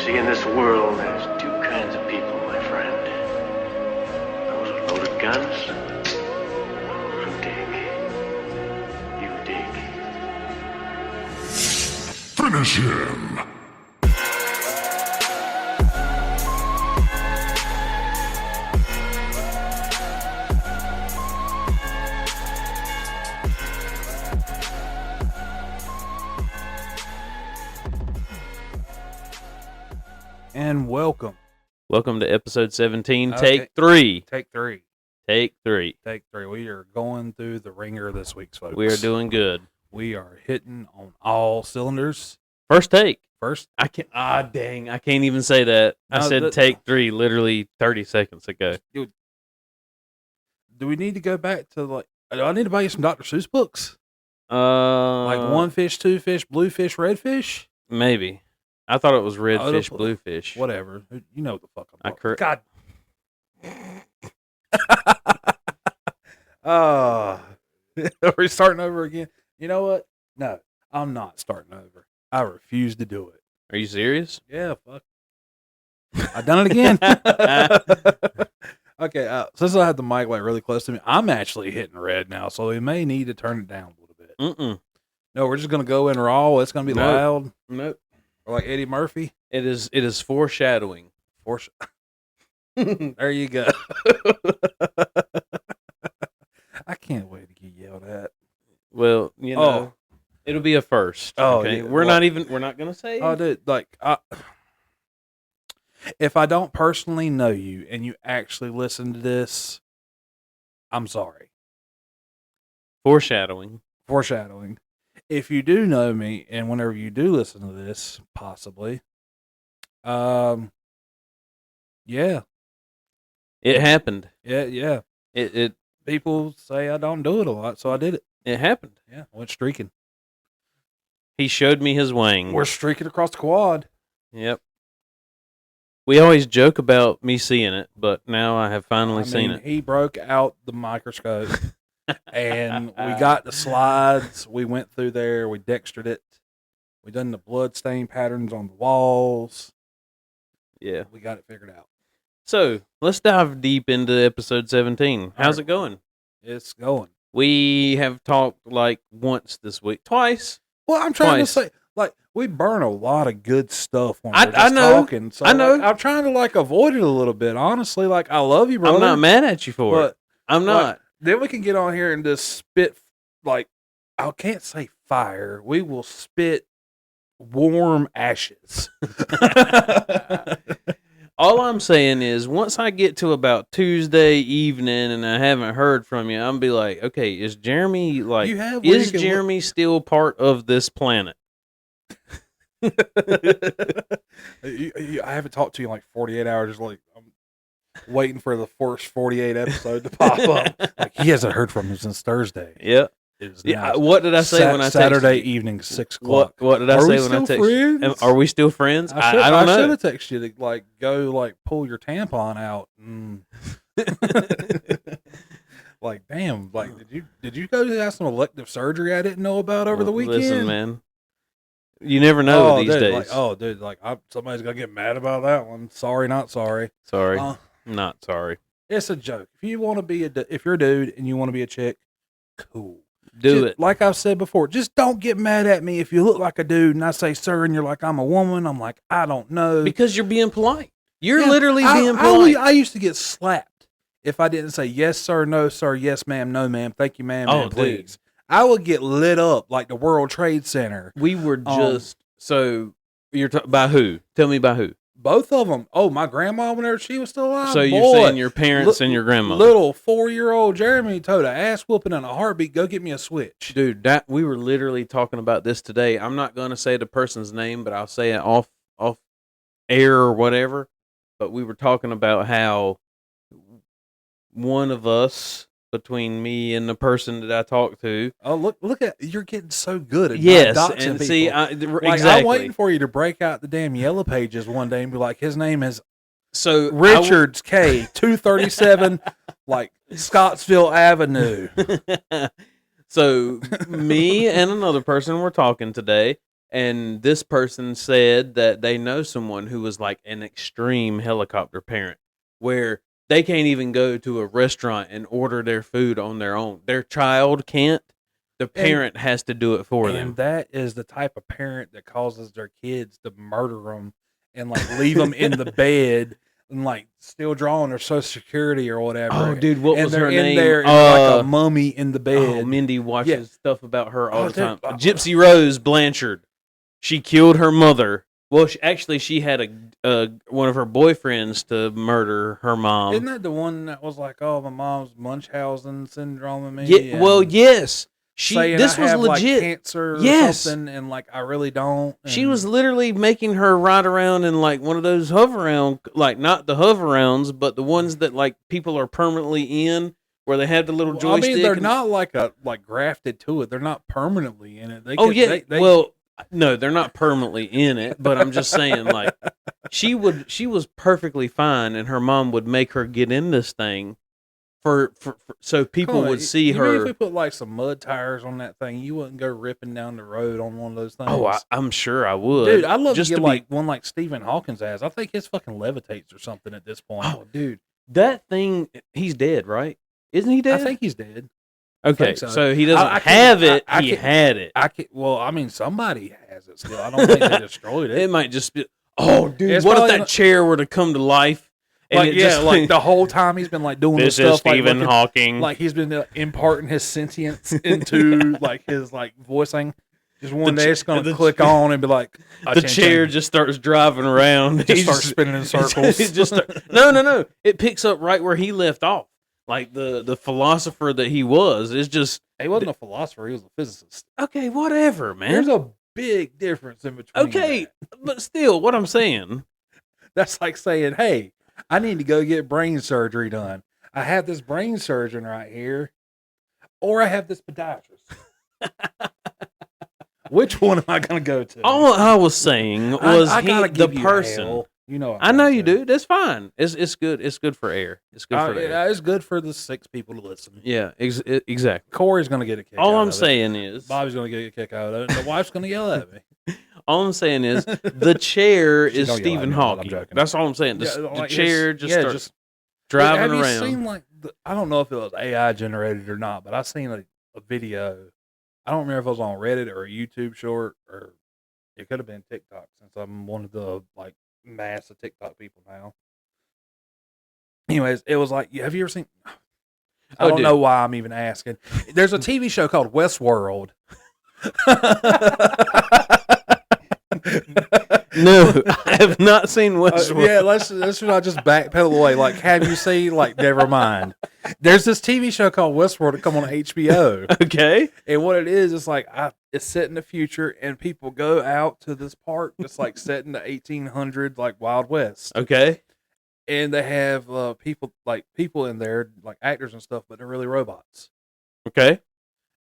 See, in this world, there's two kinds of people, my friend. Those with loaded guns, those who dig. You dig. Finish him! And welcome. Welcome to episode 17, Okay. take 3. Take three. Take 3. Take three. We are going through the ringer this week, folks. We are doing good. We are hitting on all cylinders. First take. First, I can't, dang, I can't even say that. I No, said take 3 literally 30 seconds ago. do we need to go back to do I need to buy you some Dr. Seuss books? Like one fish, two fish, blue fish, red fish? Maybe. I thought it was red Oh, fish, the- blue fish. Whatever. You know what the fuck I'm I talking about. God. Are we starting over again? You know what? No, I'm not starting over. I refuse to do it. Are you serious? Yeah, fuck. I done it again. Okay, since I have the mic like really close to me, I'm actually hitting red now, so we may need to turn it down a little bit. Mm-mm. No, we're just gonna go in raw. It's gonna be Nope. loud, Nope. or like Eddie Murphy. It is foreshadowing. There you go. I can't wait to get yelled at. Well, you know, it'll be a first. Oh, okay? yeah, We're not going to say. Oh, dude, if I don't personally know you and you actually listen to this, I'm sorry. Foreshadowing. Foreshadowing. If you do know me, and whenever you do listen to this, possibly, yeah, It happened. yeah. It People say I don't do it a lot, so I did it. it happened. Yeah, I went streaking. He showed me his wang. We're streaking across the quad. Yep. We always joke about me seeing it, but now I have finally seen it. He broke out the microscope, and we got the slides. We went through there. We dextered it. We done the blood stain patterns on the walls. Yeah. We got it figured out. So let's dive deep into episode 17. How's it going? It's going. We have talked like once this week, twice. Well, I'm trying Twice. to say, we burn a lot of good stuff when I we're just know. talking. So I know. I'm trying to avoid it a little bit. Honestly, I love you, brother. I'm not mad at you for it. but I'm not. then we can get on here and just spit I can't say fire. We will spit warm ashes. All I'm saying is, once I get to about Tuesday evening and I haven't heard from you, I'm be like, okay, is Jeremy You have where is you can Jeremy still part of this planet? I haven't talked to you in 48 hours. I'm waiting for the first 48 episode to pop up. He hasn't heard from him since Thursday. Yeah. Now What did I say when I texted Saturday you? evening 6 o'clock? What did I Are we say when I still texted? friends? Are we still friends? I I don't know. should have texted you to go pull your tampon out. Damn, did you go have some elective surgery I didn't know about over the weekend? Listen, man. You never know these days. Somebody's gonna get mad about that one. Sorry, not sorry. Sorry. Not sorry. It's a joke. If you want to be if you're a dude and you want to be a chick, cool. Do it. Like I've said before, just don't get mad at me if you look like a dude and I say sir and you're like I'm a woman. I'm like I don't know Because you're being polite. You're Yeah, literally being polite. I used to get slapped if I didn't say yes sir, no sir, yes ma'am, no ma'am, thank you ma'am, Oh, ma'am, please. I would get lit up like the World Trade Center. We were just so you're by who? Tell me by who. Both of them. Oh, my grandma whenever she was still alive. So you're saying your parents and your grandmother. Little 4-year-old Jeremy told a ass whooping in a heartbeat. Go get me a Switch, Dude, we were literally talking about this today. I'm not going to say the person's name, but I'll say it off air or whatever. But we were talking about how one of us, between me and the person that I talked to. Oh, look at you're getting so good at Yes, not doxing and people. see, exactly. I'm waiting for you to break out the damn yellow pages one day and be like, his name is So Richards K 237, Scottsville Avenue. So me and another person were talking today, And this person said that they know someone who was like an extreme helicopter parent, where they can't even go to a restaurant and order their food on their own. Their child can't. The parent has to do it for them. And that is the type of parent that causes their kids to murder them and like leave them in the bed and like still drawing their Social Security or whatever. Oh, dude, what and was they're her in name? there like a mummy in the bed. Oh, Mindy watches stuff about her all the time. dude, Gypsy Rose Blanchard. She killed her mother. Well, she had one of her boyfriends to murder her mom. Isn't that the one that was like, "Oh, my mom's Munchausen syndrome and me"? Yeah. Well, yes. This was have, legit. Like, cancer or Yes. something, and like I really don't. And She was literally making her ride around in like one of those hover around, like not the hover rounds, but the ones that like people are permanently in, where they have the little joystick. I mean, they're not like grafted to it. They're not permanently in it. No, they're not permanently in it. But I'm just saying, like she was perfectly fine, and her mom would make her get in this thing. For so people would see her. Mean if we put like some mud tires on that thing, you wouldn't go ripping down the road on one of those things. Oh, I'm sure I would. Dude, I'd love just to get one like Stephen Hawkins has. I think his fucking levitates or something at this point. Oh, dude, that thing. He's dead, right? Isn't he dead? I think he's dead. Okay, so he doesn't have it. He had it. Well, I mean, somebody has it still. I don't think they destroyed it. It might just be. Oh, dude, It's what if probably that chair were to come to life? Like the whole time he's been like doing this stuff. Is Stephen Hawking. Like he's been imparting his sentience into like his like voicing. Just one day it's gonna click on and be like the chair just starts driving around. It just starts spinning in circles. No. It picks up right where he left off. Like the philosopher that he was. It's just he wasn't a philosopher. He was a physicist. Okay, whatever, man. There's a big difference in between. Okay, but still, what I'm saying. That's like saying, hey, I need to go get brain surgery done. I have this brain surgeon right here, or I have this podiatrist. Which one am I going to go to? All I was saying was the person. You know, I know you do. That's fine. It's good. It's good for air. It's good for air. It's good for the 6 people to listen. Yeah, exactly. Corey's going to get a kick. All I'm saying is Bobby's going to get a kick out of it. And the wife's going to yell at me. All I'm saying is the chair is Stephen Hawking. That's all I'm saying. The chair just starts driving around. Have you seen like I don't know if it was AI generated or not, but I seen a video. I don't remember if it was on Reddit or a YouTube short, or it could have been TikTok, since I'm one of the like mass of TikTok people now. Anyways, it was like, have you ever seen? I don't know why I'm even asking. There's a TV show called Westworld. No, I have not seen Westworld. Yeah, let's not just backpedal away. Like, have you seen? Like, never mind. There's this TV show called Westworld that come on HBO. Okay, and what it is, it's like it's set in the future, and people go out to this park that's like set in the 1800s, like Wild West. Okay, and they have people in there, like actors and stuff, but they're really robots. Okay,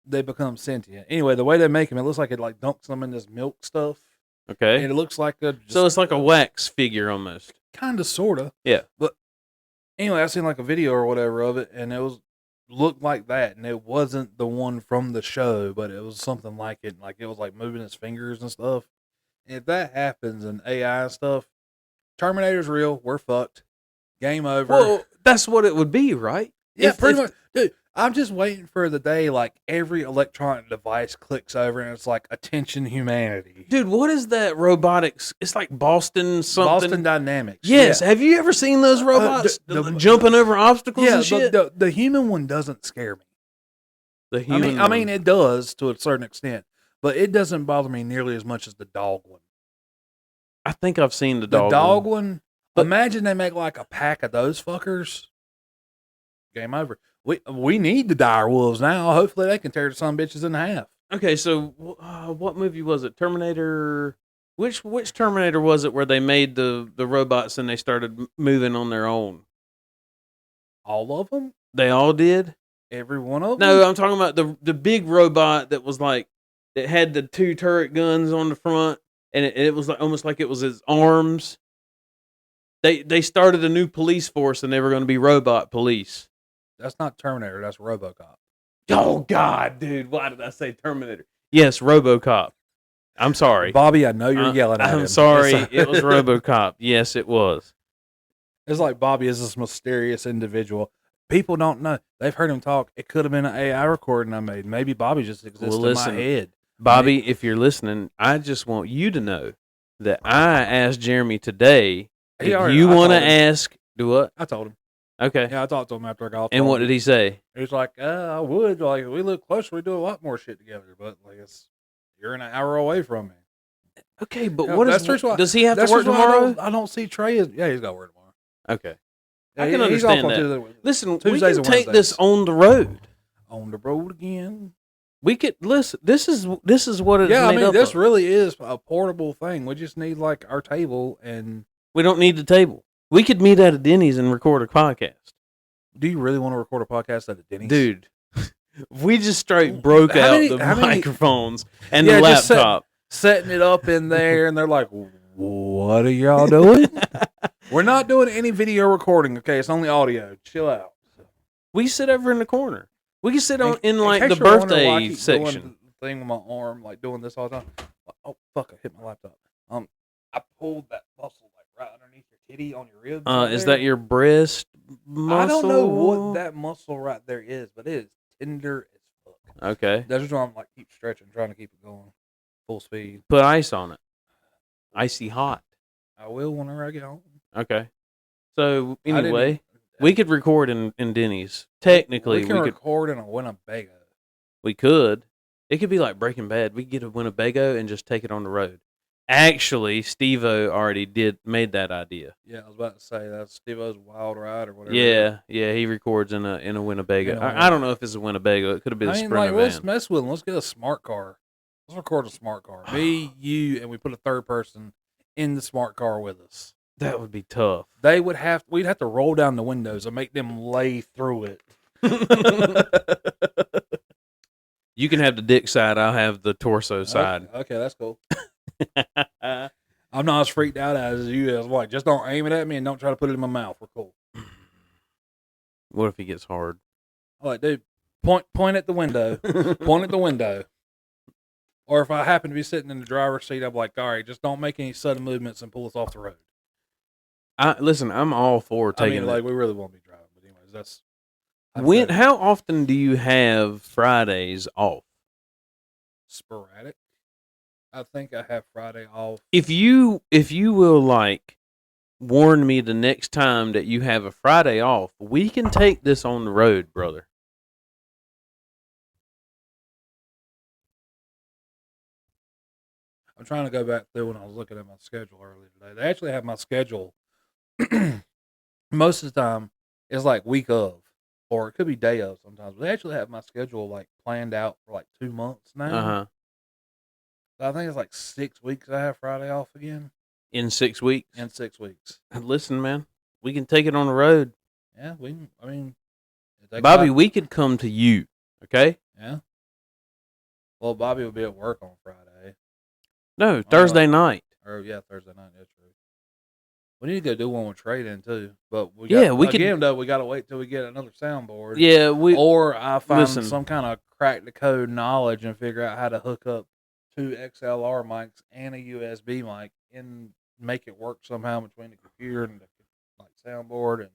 they become sentient. Anyway, the way they make them, it looks like it like dunks them in this milk stuff. Okay. And it looks like so it's like a wax figure almost. Kind of, sort of. Yeah. But anyway, I seen like a video or whatever of it, and it looked like that, and it wasn't the one from the show, but it was something like it. Like it was like moving his fingers and stuff. And if that happens and AI and stuff, Terminator's real. We're fucked. Game over. Well, that's what it would be, right? Yeah, pretty much. Dude, I'm just waiting for the day like every electronic device clicks over and it's like, attention humanity. Dude, what is that robotics? It's like Boston something. Boston Dynamics. Yes. Yeah. Have you ever seen those robots jumping over obstacles and shit? But the human one doesn't scare me. The human I mean, it does to a certain extent, but it doesn't bother me nearly as much as the dog one. I think I've seen the dog one. But imagine they make like a pack of those fuckers. Game over. We need the dire wolves now. Hopefully they can tear the son bitches in half. Okay, so what movie was it? Terminator. Which Terminator was it where they made the robots and they started moving on their own? All of them? They all did? Every one of them? No, I'm talking about the big robot that was like that had the 2 turret guns on the front, and it was like almost like it was his arms. They started a new police force and they were going to be robot police. That's not Terminator. That's RoboCop. Oh, God, dude. Why did I say Terminator? Yes, RoboCop. I'm sorry. Bobby, I know you're yelling at him. I'm sorry. It was RoboCop. Yes, it was. It's like Bobby is this mysterious individual. People don't know. They've heard him talk. It could have been an AI recording I made. Maybe Bobby just exists in my head. Bobby, if you're listening, I just want you to know that I asked Jeremy today if you want to ask. Do what? I told him. Okay. Yeah, I talked to him after I got off. And what did he say? He was like, I would. Like, we live closer. We do a lot more shit together. But, like, you're an hour away from me. Okay, but does he have to work tomorrow? I don't see Trey. He's got to work tomorrow. Okay. Yeah, I can understand that. Listen, Tuesdays we can take this on the road. On the road again. We could listen. This is what it's made up this of. really is a portable thing. We just need like our table, and we don't need the table. We could meet at a Denny's and record a podcast. Do you really want to record a podcast at a Denny's, dude? We just straight broke out the microphones and the laptop, setting it up in there, and they're like, "What are y'all doing?" We're not doing any video recording. Okay, it's only audio. Chill out. We sit over in the corner. We can sit in like the birthday section. Thing with my arm, like doing this all the time. Oh fuck! I hit my laptop. I pulled that muscle like right underneath your titty on your ribs. Is that your breast muscle? I don't know what that muscle right there is, but it is tender as fuck. Okay. That's just why I'm like keep stretching, trying to keep it going full speed. Put ice on it. Icy hot. I will whenever I get home. Okay. So anyway, we could record in Denny's. Technically, we can record in a Winnebago. We could. It could be like Breaking Bad. We could get a Winnebago and just take it on the road. Actually, Steve-O already made that idea. Yeah, I was about to say that's Steve-O's Wild Ride or whatever. Yeah, he records in a Winnebago. I don't know if it's a Winnebago. It could have been a Sprinter van. Let's mess with them. Let's get a smart car. Let's record a smart car. Me, you, and we put a third person in the smart car with us. That would be tough. We'd have to roll down the windows and make them lay through it. You can have the dick side. I'll have the torso side. Okay, that's cool. I'm not as freaked out as you. I'm like, just don't aim it at me and don't try to put it in my mouth. We're cool. What if he gets hard? I'm like, dude, point at the window. Point at the window. Or if I happen to be sitting in the driver's seat, I'm like, all right, just don't make any sudden movements and pull us off the road. Listen, I'm all for taking like, we really won't be driving. But anyways, that's... How often do you have Fridays off? Sporadic. I think I have Friday off. If you will like warn me the next time that you have a Friday off, we can take this on the road, brother. I'm trying to go back through when I was looking at my schedule earlier today. They actually have my schedule. Most of the time, it's like week of. Or it could be day of sometimes. But they actually have my schedule like planned out for like 2 months now. Uh-huh. So I think it's like 6 weeks I have Friday off again. In 6 weeks? In 6 weeks. Listen, man, we can take it on the road. Yeah, Bobby, we could come to you, okay? Yeah. Well, Bobby would be at work on Friday. No, Thursday night. Thursday night, that's true. We need to go do one with Trey then too, but we got to wait till we get another soundboard. Yeah, or I find some kind of crack the code knowledge and figure out how to hook up 2 XLR mics and a USB mic and make it work somehow between the computer and the soundboard. And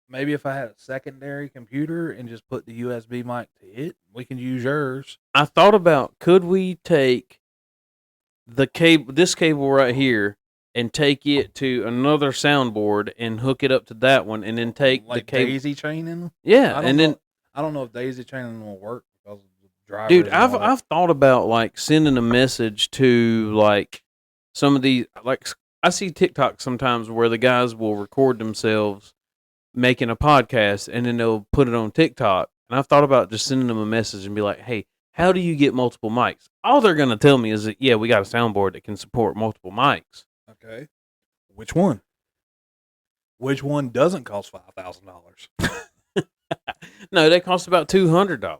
maybe if I had a secondary computer and just put the USB mic to it, we can use yours. I thought about, could we take this cable right here and take it to another soundboard and hook it up to that one, and then take the cable. Daisy chaining? Yeah, I don't know if daisy chaining will work because of the drivers. Dude, I've thought about like sending a message to like some of these, like I see TikTok sometimes where the guys will record themselves making a podcast and then they'll put it on TikTok. And I've thought about just sending them a message and be like, hey, how do you get multiple mics? All they're going to tell me is that, yeah, we got a soundboard that can support multiple mics. Okay. Which one? Which one doesn't cost $5,000? No, they cost about $200.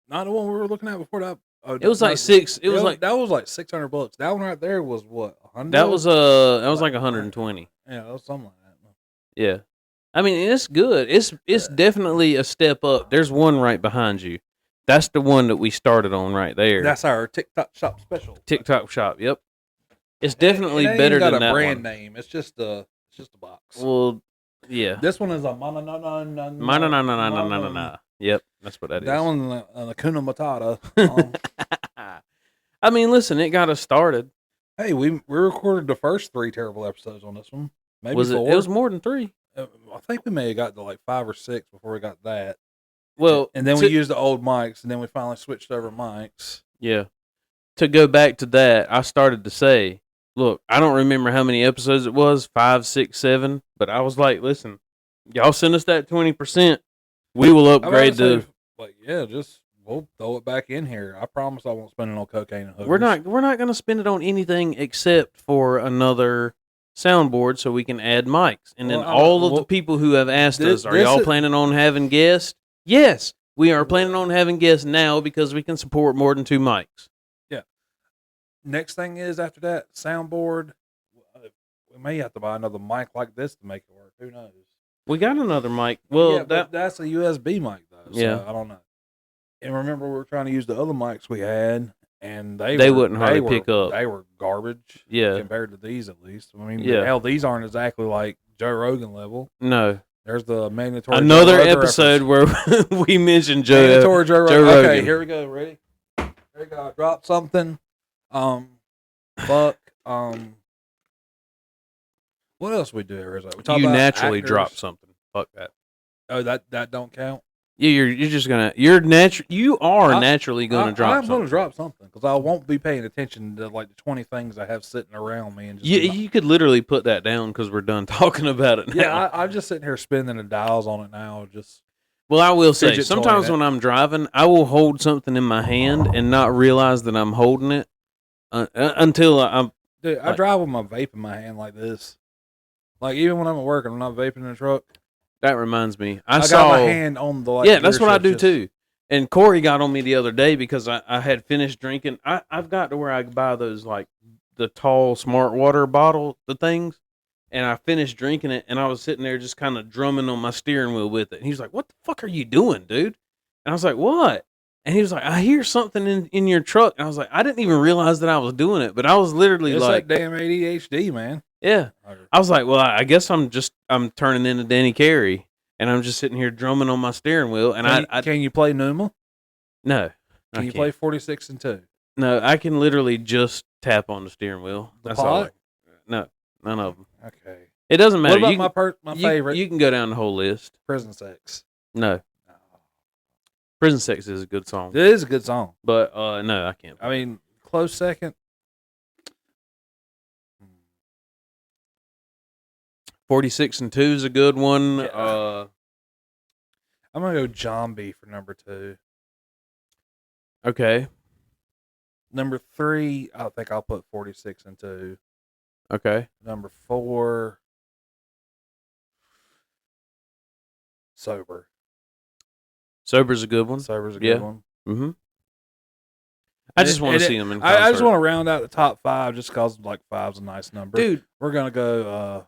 Not the one we were looking at before that. It was like six. It was like that was like $600. That one right there was what? 100. That was like 120. Yeah, that was something like that. Yeah, I mean it's good. It's definitely a step up. There's one right behind you. That's the one that we started on right there. That's our TikTok shop special. TikTok shop. Yep. It's definitely It ain't better even got than a that brand one. name. It's just a box. Well, yeah. This one is a Mana. Yep, that's what that is. That one's a Kuna Matata. I mean, listen, it got us started. Hey, we recorded the first 3 terrible episodes on this one. Maybe Was it? 4. It was more than 3. I think we may have got to like 5 or 6 before we got that. Well, and then we used the old mics, and then we finally switched over mics. Yeah. To go back to that, I started to say, look, I don't remember how many episodes it was, 5, 6, 7, but I was like, listen, y'all send us that 20%, we will upgrade the. Like, yeah, we'll throw it back in here. I promise I won't spend it on cocaine and hookers. We're not going to spend it on anything except for another soundboard so we can add mics. And then all of the people who have asked us, are y'all planning on having guests? Yes, we are planning on having guests now because we can support more than 2 mics. Yeah. Next thing is after that soundboard, we may have to buy another mic like this to make it work. Who knows? We got another mic. Well, yeah, that's a USB mic though. So yeah, I don't know. And remember, we were trying to use the other mics we had, and they wouldn't hardly pick up. They were garbage. Yeah, compared to these at least. I mean, yeah, hell, these aren't exactly like Joe Rogan level. No. There's the mandatory another episode where we mentioned mandatory Joe Rogan. Rogan. Okay, here we go. Ready? Here we go. I dropped something. Fuck. What else we do? We talk you about naturally actors. drop something. Fuck that. Oh, that don't count. Yeah, you're just gonna naturally gonna drop. I'm gonna drop something because I won't be paying attention to like the 20 things I have sitting around me and just you could literally put that down because we're done talking about it now. Yeah, I'm just sitting here spinning the dials on it now. Well, I will say sometimes when I'm driving, I will hold something in my hand and not realize that I'm holding it until I'm. Dude, I drive with my vape in my hand like this. Like even when I'm at work and I'm not vaping in the truck. That reminds me. I got my hand on the yeah, that's what I do too. And Corey got on me the other day because I had finished drinking. I've got to where I buy those like the tall smart water bottle, the things, and I finished drinking it and I was sitting there just kind of drumming on my steering wheel with it. And he was like, "What the fuck are you doing, dude?" And I was like, "What?" And he was like, "I hear something in your truck." And I was like, "I didn't even realize that I was doing it," but I was literally it's like, that damn ADHD, man. Yeah. I was like, well, I guess I'm turning into Danny Carey, and I'm just sitting here drumming on my steering wheel. And can you play Numa? No. Can you play 46 and 2? No, I can literally just tap on the steering wheel. That's all. No, none of them. Okay. It doesn't matter. What about my favorite? You can go down the whole list. Prison Sex. No. Prison Sex is a good song. It is a good song. But no, I can't. I mean, close second. 46 and 2 is a good one. Yeah. I'm going to go Zombie for number 2. Okay. Number 3, I think I'll put 46 and 2. Okay. Number 4, Sober. Sober's a good one. Sober's a good one. Mm-hmm. I just want to see them in concert. I just want to round out the top 5 just because like 5's a nice number. Dude. We're going to go...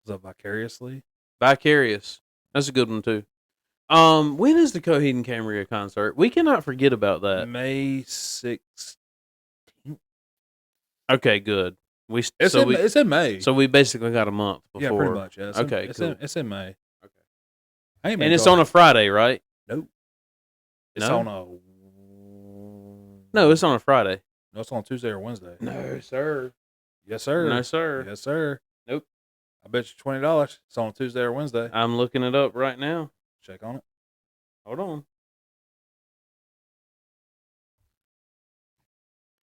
Is that Vicariously? Vicarious. That's a good one too. When is the Coheed and Cambria concert? We cannot forget about that. May 16th. Okay, good. It's in May. So we basically got a month before. Yeah, pretty much. Yeah. It's in May. Okay. And it's on a Friday, right? Nope. It's on a... No, it's on a Friday. No, it's on Tuesday or Wednesday. No, sir. Yes, sir. No, sir. Yes, sir. Nope. I bet you $20. It's on Tuesday or Wednesday. I'm looking it up right now. Check on it. Hold on.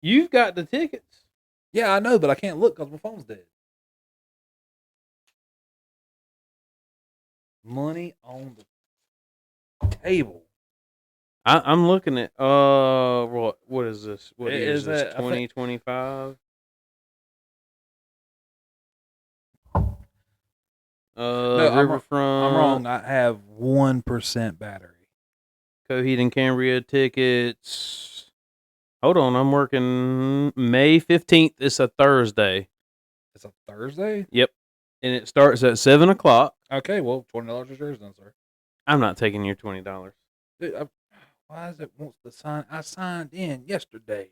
You've got the tickets. Yeah, I know, but I can't look because my phone's dead. Money on the table. I'm looking at what is this? What year is this? 2025. No, Riverfront. I'm wrong. I have 1% battery. Coheed and Cambria tickets. Hold on, I'm working May 15th. It's a Thursday. It's a Thursday? Yep. And it starts at 7:00. Okay, well, $20 is yours then, sir. I'm not taking your $20. Dude, why is it wants to sign? I signed in yesterday.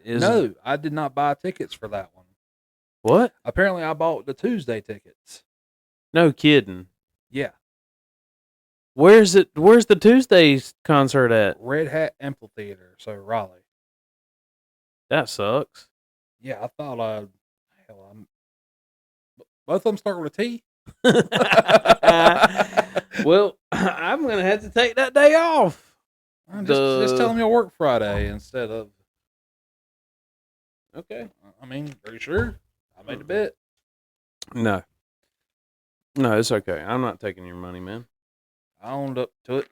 No, I did not buy tickets for that one. What? Apparently, I bought the Tuesday tickets. No kidding. Yeah, Where's it? Where's the Tuesday's concert at? Red Hat Amphitheater, so Raleigh. That sucks. Yeah, I thought hell, both of them start with a T. Well, I'm gonna have to take that day off. Just tell them you'll work Friday instead of. Okay. I mean, are you sure? I made a bet. No, it's okay. I'm not taking your money, man. I owned up to it.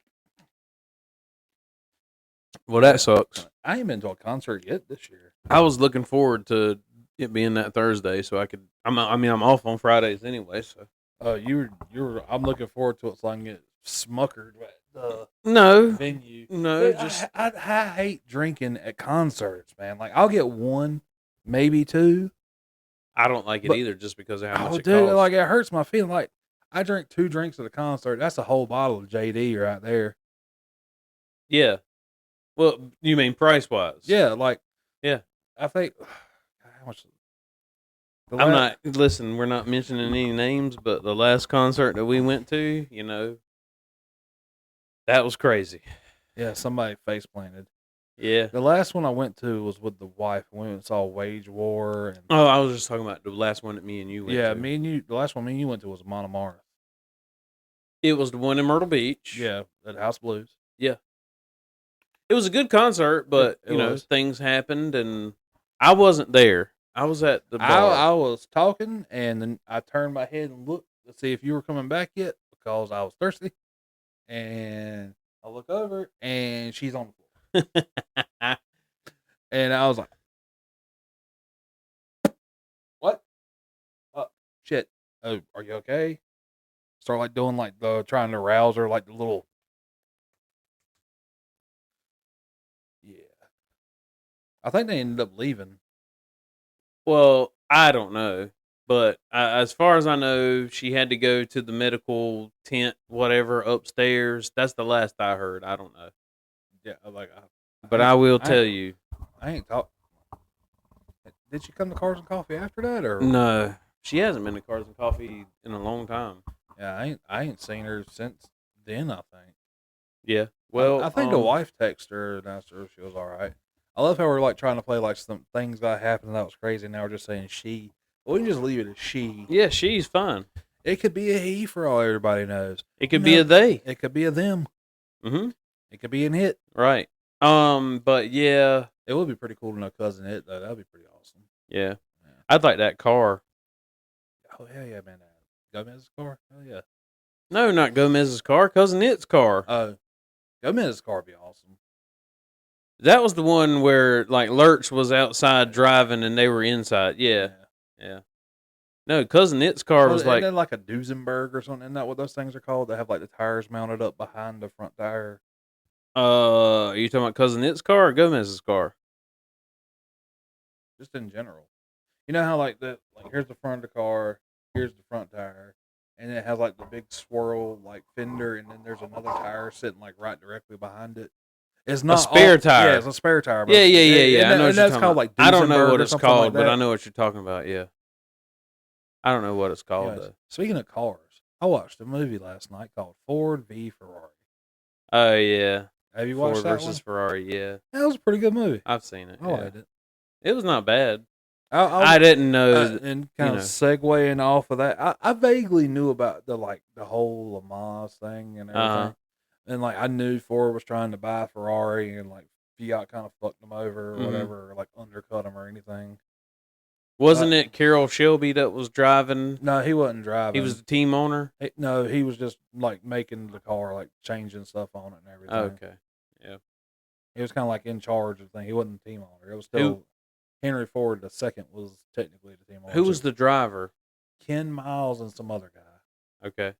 Well, that sucks. I ain't been to a concert yet this year. I was looking forward to it being that Thursday, so I could. I'm off on Fridays anyway, so. You were. I'm looking forward to it so I can get smuckered at the No, venue. no, But just I hate drinking at concerts, man. Like I'll get one, maybe two. I don't like it but- either, just because of how much it dude, costs. like it hurts my feeling. Like I drink 2 drinks at a concert. That's a whole bottle of JD right there. Yeah. Well, you mean price wise? Yeah, like Yeah. I think how much. I'm not. Listen, we're not mentioning any names, but the last concert that we went to, that was crazy. Yeah, somebody face planted. Yeah. The last one I went to was with the wife. We went and saw Wage War. And, Oh, I was just talking about the last one that me and you went to. yeah, me and you. The last one me and you went to was Monomarth. It was the one in Myrtle Beach. Yeah, at House Blues. Yeah. It was a good concert, but It was. things happened, and I wasn't there. I was at the bar. I was talking, and then I turned my head and looked to see if you were coming back yet because I was thirsty. And I look over, and she's on the floor. And I was like, "What? Shit. Oh, are you okay?" Start like doing like trying to rouse her, like the little. Yeah. I think they ended up leaving. Well, I don't know, but as far as I know, she had to go to the medical tent, whatever, upstairs. That's the last I heard. I don't know, Yeah, like. but I will tell you. I ain't talk. Did she come to Cars and Coffee after that, or No, she hasn't been to Cars and Coffee in a long time. Yeah, I ain't seen her since then. I think. Yeah, well, I think the wife texted her and asked her if she was all right. I love how we're like trying to play like some things that happened that was crazy. Now we're just saying she. Well, we can just leave it as she. Yeah, she's fine. It could be a he for all everybody knows. It could be a they. It could be a them. Mm-hmm. It could be an it. Right. But yeah. It would be pretty cool to know cousin it though. That'd be pretty awesome. Yeah. I'd like that car. Oh hell yeah, man! Gomez's car. Hell yeah. No, not Gomez's car. Cousin It's car. Gomez's car would be awesome. That was the one where like Lurch was outside driving and they were inside. Yeah. No, Cousin It's car was Isn't like that like a Duesenberg or something? Isn't that what those things are called? They have like the tires mounted up behind the front tire. are you talking about Cousin It's car or Gomez's car? Just in general. You know how like here's the front of the car, here's the front tire, and it has like the big swirl like fender, and then there's another tire sitting like right directly behind it. It's not spare tire. Yeah, it's a spare tire. Yeah. I know what you're that's talking called about. like I don't know Duesenberg what or it's something called, like but that. I know what you're talking about. Yeah. I don't know what it's called Anyways, though. speaking of cars, I watched a movie last night called Ford v Ferrari. Oh yeah. Have you watched Ford that versus one? Ferrari. Yeah, That was a pretty good movie. I've seen it. I liked it. It was not bad. I I didn't know. and kind of segueing off of that, I vaguely knew about the whole Le Mans thing and everything, and like I knew Ford was trying to buy Ferrari, and like Fiat kind of fucked them over or whatever, or like undercut them or anything. Wasn't it Carroll Shelby that was driving? No, he wasn't driving. He was the team owner. No, he was just like making the car, like changing stuff on it and everything. Okay, yeah. He was kind of like in charge of the thing. He wasn't the team owner. It was still Henry Ford II was technically the team owner. Who was the driver? Ken Miles and some other guy. Okay,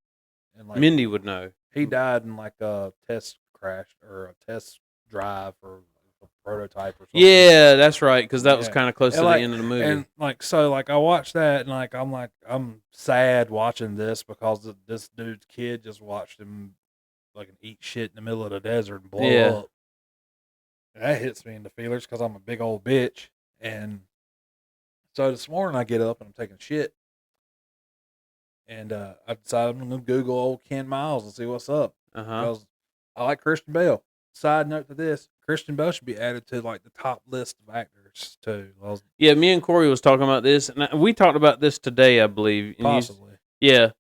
And like Mindy would know. he died in like a test crash or a test drive for a prototype or something. Yeah, that's right, because that was Yeah. kind of close And to like, the end of the movie. and I watched that, and I'm sad watching this because this dude's kid just watched him like eat shit in the middle of the desert and blow Yeah. up. And that hits me in the feelers because I'm a big old bitch. And so this morning I get up and I'm taking shit, and I decided I'm gonna Google old Ken Miles and see what's up because I like Christian Bale. Side note to this: Christian Bale should be added to like the top list of actors too. Yeah, me and Corey was talking about this, and we talked about this today, I believe. And Possibly, yeah.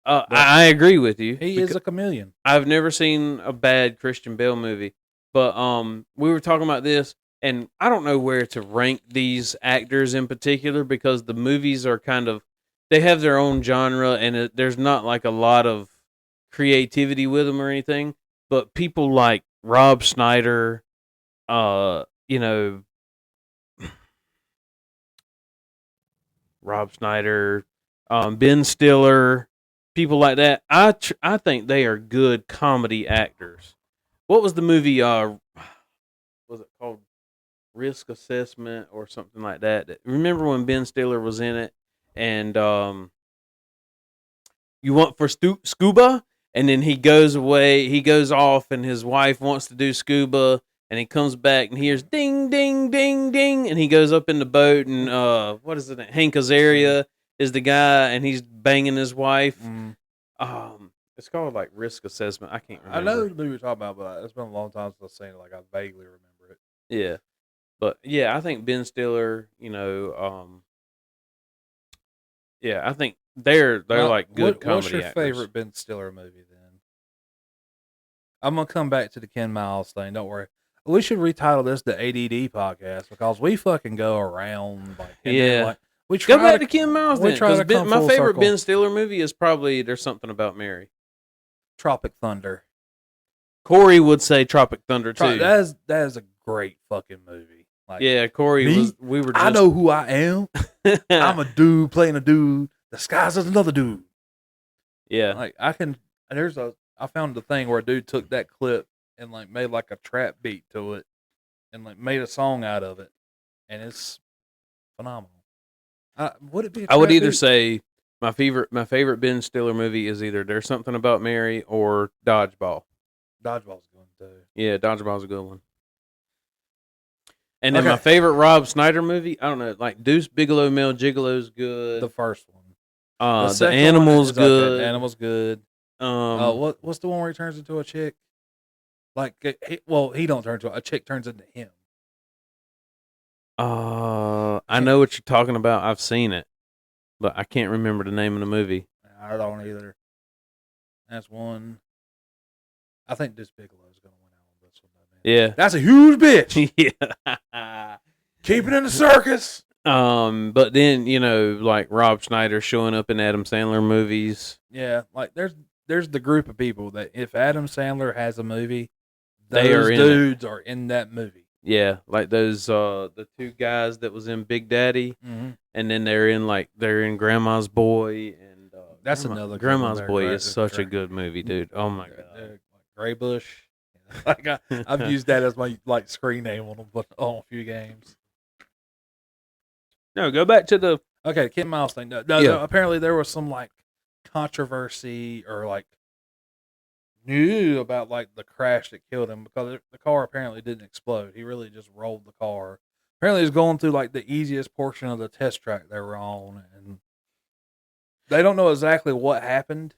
But I agree with you. he is a chameleon. I've never seen a bad Christian Bale movie, but we were talking about this, and I don't know where to rank these actors in particular because the movies are they have their own genre, and there's not like a lot of creativity with them or anything. But people like Rob Schneider, you know, Rob Schneider, Ben Stiller, people like that. I think they are good comedy actors. What was the movie? Was it called Risk Assessment or something like that? Remember when Ben Stiller was in it, and you want for scuba, and then he goes away, he goes off, and his wife wants to do scuba, and he comes back and hears ding, ding, ding, ding, and he goes up in the boat, and what is it? Hank Azaria is the guy, and he's banging his wife. It's called like Risk Assessment. I can't remember. I know the movie you're talking about, but it's been a long time since I've seen it. Like I vaguely remember it. Yeah, but yeah, I think Ben Stiller. Yeah, I think they're like good comedy What's your actors. favorite Ben Stiller movie then? I'm gonna come back to the Ken Miles thing. Don't worry. We should retitle this the ADD podcast because we fucking go around. We try Go back to Ken Miles then. Try to come my full favorite circle. Ben Stiller movie is probably There's Something About Mary. Tropic Thunder. Corey would say Tropic Thunder too. That is a great fucking movie. Yeah, Corey was. We were. Just, I know who I am. I'm a dude playing a dude disguised as another dude. Yeah, I found the thing where a dude took that clip and made like a trap beat to it and made a song out of it, and it's phenomenal. Would it be? I would either say my favorite Ben Stiller movie is either There's Something About Mary or Dodgeball. Dodgeball's a good one too. Yeah, Dodgeball's a good one. And then my favorite Rob Schneider movie, I don't know, like Deuce Bigelow Male Gigolo's good. The first one. The Animal's good. Okay. Animal's good. What's the one where he turns into a chick? He don't turn into a chick turns into him. I know what you're talking about. I've seen it, but I can't remember the name of the movie. I don't either. That's one. I think Deuce Bigelow's gonna win out on this one, man. Yeah, that's a huge bitch. Yeah, keep it in the circus. But then like Rob Schneider showing up in Adam Sandler movies. Yeah, like there's the group of people that if Adam Sandler has a movie, those dudes are in that movie. Yeah, like those the two guys that was in Big Daddy, and then they're in Grandma's Boy, and that's another Grandma's Boy is such a good movie, dude. Oh my god, Gray Bush. I've used that as my screen name on a few games. No, go back to the Ken Miles thing. No, apparently there was some controversy or knew about the crash that killed him because the car apparently didn't explode. He really just rolled the car. Apparently he was going through the easiest portion of the test track they were on, and they don't know exactly what happened.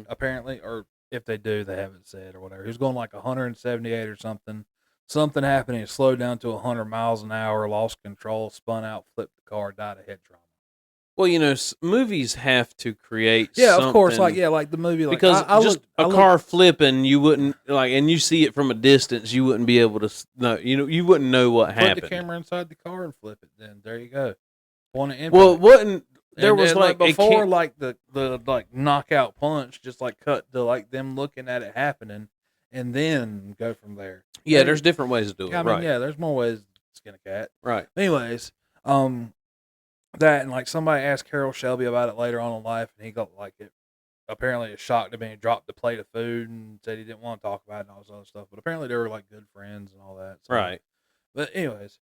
Apparently, or if they do, they haven't said or whatever. He was going 178 or something. Something happened. He slowed down to 100 miles an hour, lost control, spun out, flipped the car, died of head trauma. Well, movies have to create. Yeah, something, of course. The movie, because car flipping, you wouldn't and you see it from a distance, you wouldn't be able to know. You wouldn't know what happened. Put the camera inside the car and flip it. Then there you go. Point of impact. Well, wouldn't there was before the knockout punch, just cut to them looking at it happening, and then go from there. Yeah, there's different ways to do it. I mean, yeah, there's more ways to skin a cat. Right. Anyways, that and somebody asked Carol Shelby about it later on in life, and he got it. Apparently, it shocked him, and he dropped the plate of food and said he didn't want to talk about it and all this other stuff. But apparently, they were good friends and all that. So, right. But anyways,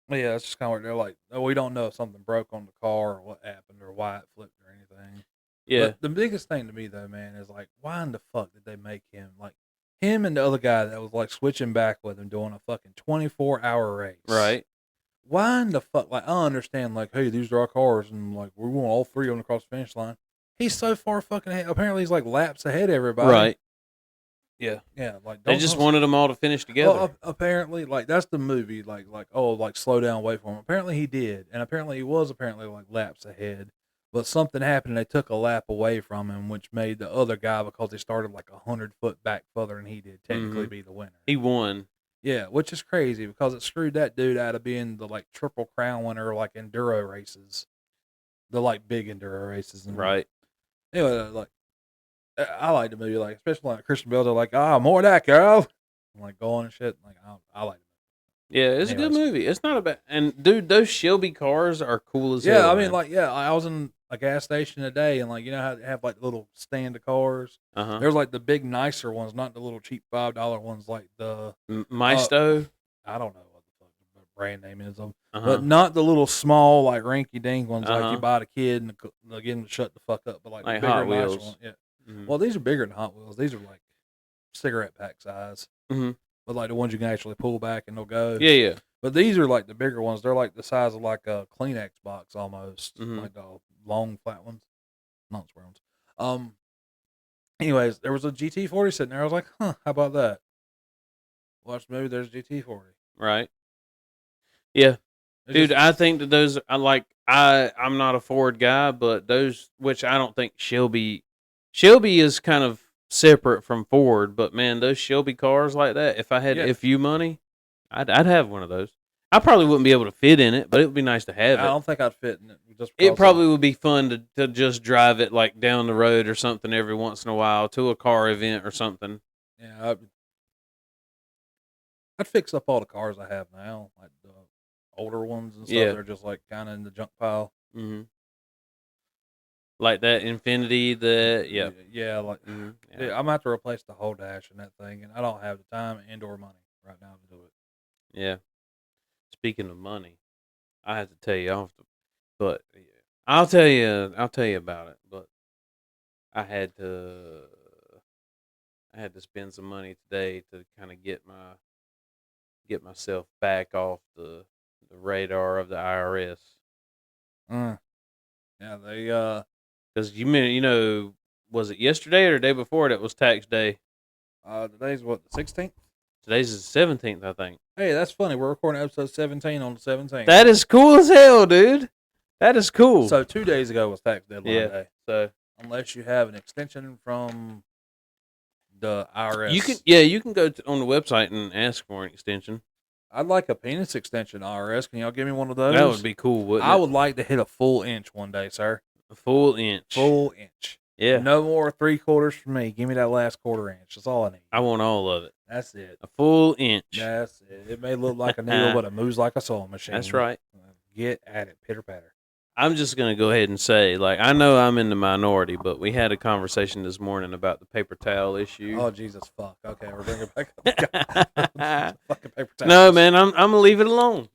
yeah, it's just kind of like they're like, oh, we don't know if something broke on the car or what happened or why it flipped or anything. Yeah. But the biggest thing to me though, man, is like, why in the fuck did they make him like him and the other guy that was like switching back with him doing a fucking 24-hour race? Right. Why in the fuck? Like, I understand, like, hey, these are our cars, and like, we want all three of them across the finish line. He's so far fucking ahead. Apparently, he's like laps ahead of everybody. Right. Yeah. Like, They just wanted them all to finish together. Well, apparently, like, that's the movie. Like, oh, like, slow down, wait for him. Apparently, he did, and apparently, he was like laps ahead. But something happened, and they took a lap away from him, which made the other guy, because he started like 100 foot back further than he did, technically be the winner. He won. Yeah, which is crazy because it screwed that dude out of being the like triple crown winner, like enduro races, the like big enduro races. And, Right. Anyway, like I like the movie, like especially like Christian Bale. They're like, more of that, girl. I'm like going and shit. Like I like it. Yeah, it's a good movie. It's not a bad. And dude, those Shelby cars are cool as hell. Yeah, I mean, man. like, I was in a gas station today, and like, you know how they have like little stand of cars. There's like the big nicer ones, not the little cheap $5 ones, like the Maisto. I don't know what the fuck the brand name is of, but not the little small like rinky dink ones like you buy the kid and they'll get them to shut the fuck up. But like the bigger, Hot Wheels. nicer one, yeah. Well, these are bigger than Hot Wheels. These are like cigarette pack size, but like the ones you can actually pull back and they'll go. Yeah, yeah. But these are like the bigger ones. They're like the size of like a Kleenex box almost, like the long flat ones, not square ones. Anyways, there was a GT40 sitting there. I was like, how about that? Watch the movie. There's a GT40. Right. Yeah. Dude, I think that those, I'm not a Ford guy, but those, which I don't think Shelby is kind of separate from Ford, but man, those Shelby cars like that, if I had FU money, I'd have one of those. I probably wouldn't be able to fit in it, but it would be nice to have it. I don't think I'd fit in it. It probably would be fun to just drive it like down the road or something every once in a while to a car event or something. Yeah, I'd fix up all the cars I have now, like the older ones and stuff. Yeah. They're just like kind of in the junk pile. Like that Infinity, Yeah, like yeah, I'm gonna have to replace the whole dash in that thing, and I don't have the time and or money right now to do it. Yeah. Speaking of money, I have to tell you off, but I'll tell you about it. But I had to spend some money today to kind of get myself back off the radar of the IRS. Yeah, they because was it yesterday or the day before that was tax day? Today's what, the 16th? Today's the 17th, I think. Hey, that's funny. We're recording episode 17 on the 17th. That is cool as hell, dude. That is cool. So 2 days ago was tax deadline day. So unless you have an extension from the IRS, you can go on the website and ask for an extension. I'd like a penis extension, IRS. Can y'all give me one of those? That would be cool, wouldn't it? I would like to hit a full inch one day, sir. A full inch. Full inch. Yeah. No more 3/4 for me. Give me that last 1/4 inch. That's all I need. I want all of it. That's it. A full inch. That's it. It may look like a needle, but it moves like a sewing machine. That's right. Get at it. Pitter patter. I'm just going to go ahead and say, like, I know I'm in the minority, but we had a conversation this morning about the paper towel issue. Oh, Jesus, fuck. Okay, we're bringing it back up. Fucking paper towels. No, man, I'm going to leave it alone.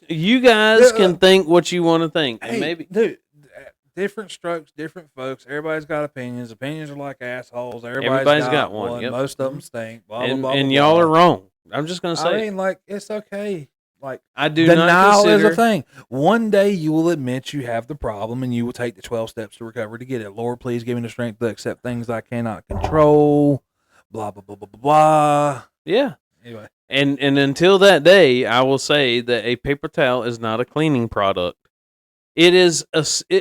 You guys can think what you want to think. Hey, and maybe, dude, different strokes, different folks. Everybody's got opinions. Opinions are like assholes. Everybody's got one. Yep. Most of them stink. Blah, and blah, blah, and blah, y'all blah. are wrong. I'm just going to say, I mean, like, it's okay. Like, I do denial not consider is a thing. One day you will admit you have the problem, and you will take the 12 steps to recover to get it. Lord, please give me the strength to accept things I cannot control. Blah blah blah blah blah blah. Yeah. Anyway, and until that day, I will say that a paper towel is not a cleaning product. It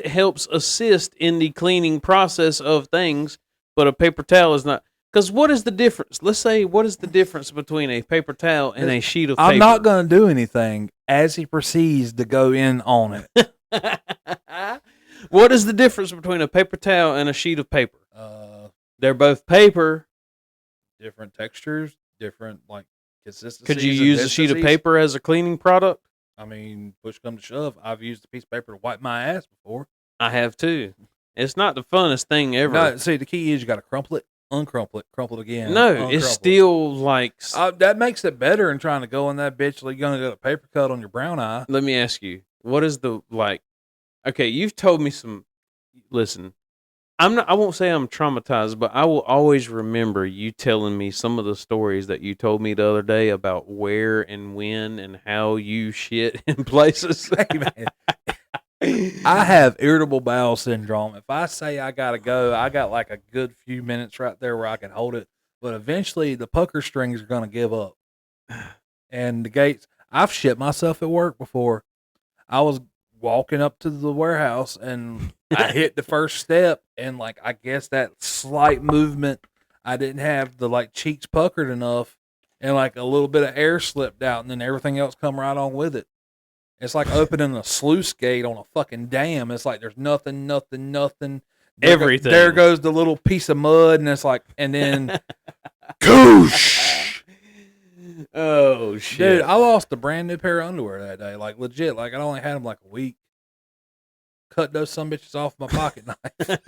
helps assist in the cleaning process of things, but a paper towel is not. Because what is the difference? Let's say, what is the difference between a paper towel and a sheet of paper? I'm not going to do anything as he proceeds to go in on it. What is the difference between a paper towel and a sheet of paper? They're both paper. Different textures, different like consistencies. Could you use a sheet of paper as a cleaning product? I mean, push come to shove, I've used a piece of paper to wipe my ass before. I have too. It's not the funnest thing ever. No, see, the key is you got to crumple it uncrumple it, crumple it again. No, uncrumple it's it. still like. That makes it better than trying to go in that bitch like you're gonna get a paper cut on your brown eye. Let me ask you, what is the like? Okay, you've told me some. Listen, I'm not. I won't say I'm traumatized, but I will always remember you telling me some of the stories that you told me the other day about where and when and how you shit in places. Hey, man. I have irritable bowel syndrome. If I say I gotta go, I got like a good few minutes right there where I can hold it. But eventually, the pucker strings are gonna give up, and the gates. I've shit myself at work before. I was walking up to the warehouse and I hit the first step, and like I guess that slight movement, I didn't have the like cheeks puckered enough, and like a little bit of air slipped out, and then everything else come right on with it. It's like opening a sluice gate on a fucking dam. It's like there's nothing. Everything. There goes the little piece of mud, and it's like, and then, koosh. Oh shit, Dude, I lost a brand new pair of underwear that day. Like legit. Like I only had them like a week. Cut those some bitches off my pocket knife.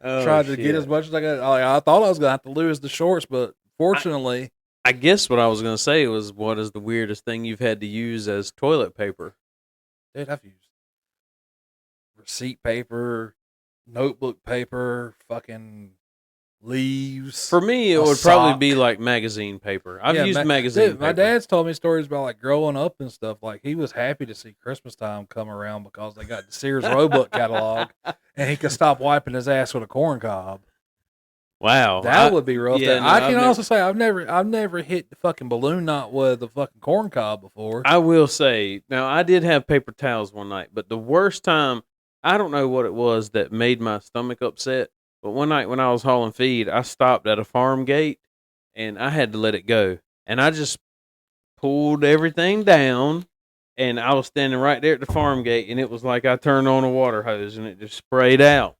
Tried to get as much as I got. Like, I thought I was gonna have to lose the shorts, but fortunately, I guess what I was gonna say was, what is the weirdest thing you've had to use as toilet paper? dude, I've used receipt paper, notebook paper, fucking leaves. For me, it A would probably sock. be like magazine paper. I've Yeah, used magazine dude, paper. my dad's told me stories about like growing up and stuff. Like he was happy to see Christmas time come around because they got the Sears Roebuck catalog, and he could stop wiping his ass with a corn cob. Wow, That would be rough. yeah, no, I can I've also say I've never hit the fucking balloon knot with the fucking corn cob before. I will say, now I did have paper towels one night, but the worst time, I don't know what it was that made my stomach upset, but one night when I was hauling feed, I stopped at a farm gate and I had to let it go. And I just pulled everything down, and I was standing right there at the farm gate, and it was like I turned on a water hose and it just sprayed out.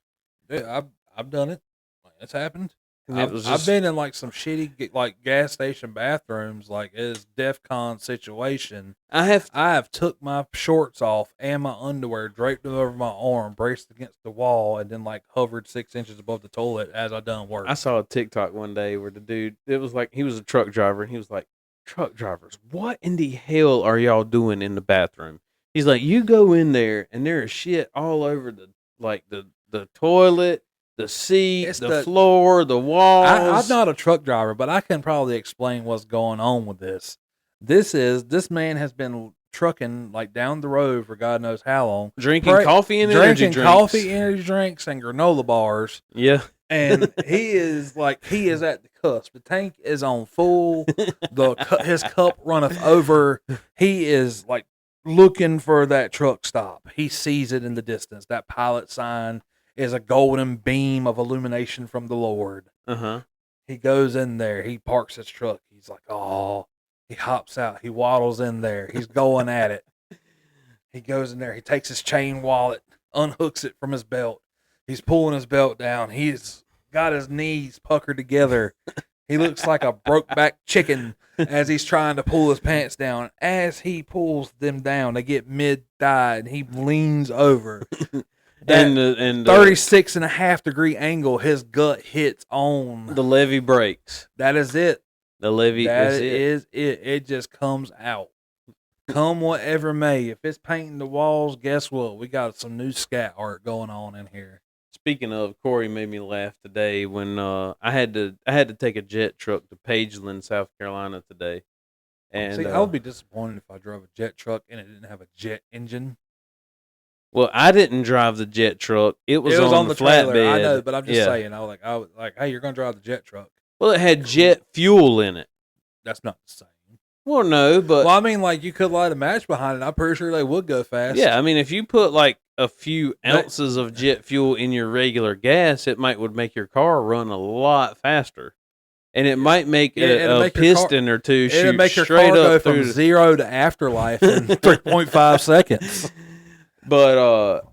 Yeah, I've done it. Like, it's happened. And it was just, I've been in like some shitty like gas station bathrooms, like it's DEFCON situation. I have took my shorts off and my underwear, draped them over my arm, braced against the wall, and then like hovered 6 inches above the toilet as I done work. I saw a TikTok one day where the dude, it was like, he was a truck driver, and he was like, "Truck drivers, what in the hell are y'all doing in the bathroom?" He's like, "You go in there and there is shit all over the toilet, the seat, It's the floor, the walls." I'm not a truck driver, but I can probably explain what's going on with this. This man has been trucking like down the road for God knows how long, drinking coffee and energy drinks, and granola bars. Yeah. And he is at the cusp. The tank is on full. His cup runneth over. He is like looking for that truck stop. He sees it in the distance. That pilot sign is a golden beam of illumination from the Lord. Uh-huh. He goes in there. He parks his truck. He's like, oh. He hops out. He waddles in there. He's going at it. He goes in there. He takes his chain wallet, unhooks it from his belt. He's pulling his belt down. He's got his knees puckered together. He looks like a broke back chicken as he's trying to pull his pants down. As he pulls them down, they get mid-thigh, and he leans over. And the 36.5-degree angle, his gut hits on. the levee breaks. That is it. The levee That is it. is it. It just comes out. Come whatever may. If it's painting the walls, guess what? We got some new scat art going on in here. Speaking of, Corey made me laugh today when I had to take a jet truck to Pageland, South Carolina today. And See, I would be disappointed if I drove a jet truck and it didn't have a jet engine. well, I didn't drive the jet truck. It was on the trailer. flatbed. I know, but I'm just Yeah. saying. I was like, hey, you're gonna drive the jet truck. Well, it had jet fuel in it. That's not the same. Well, no, but Well, I mean, like you could light a match behind it. I'm pretty sure they would go fast. yeah, I mean, if you put like a few ounces of jet fuel in your regular gas, it would make your car run a lot faster, and it might make it'll a make your car- piston or two It'll shoot make your straight car go up from through. 0 to afterlife in 3.5 seconds. But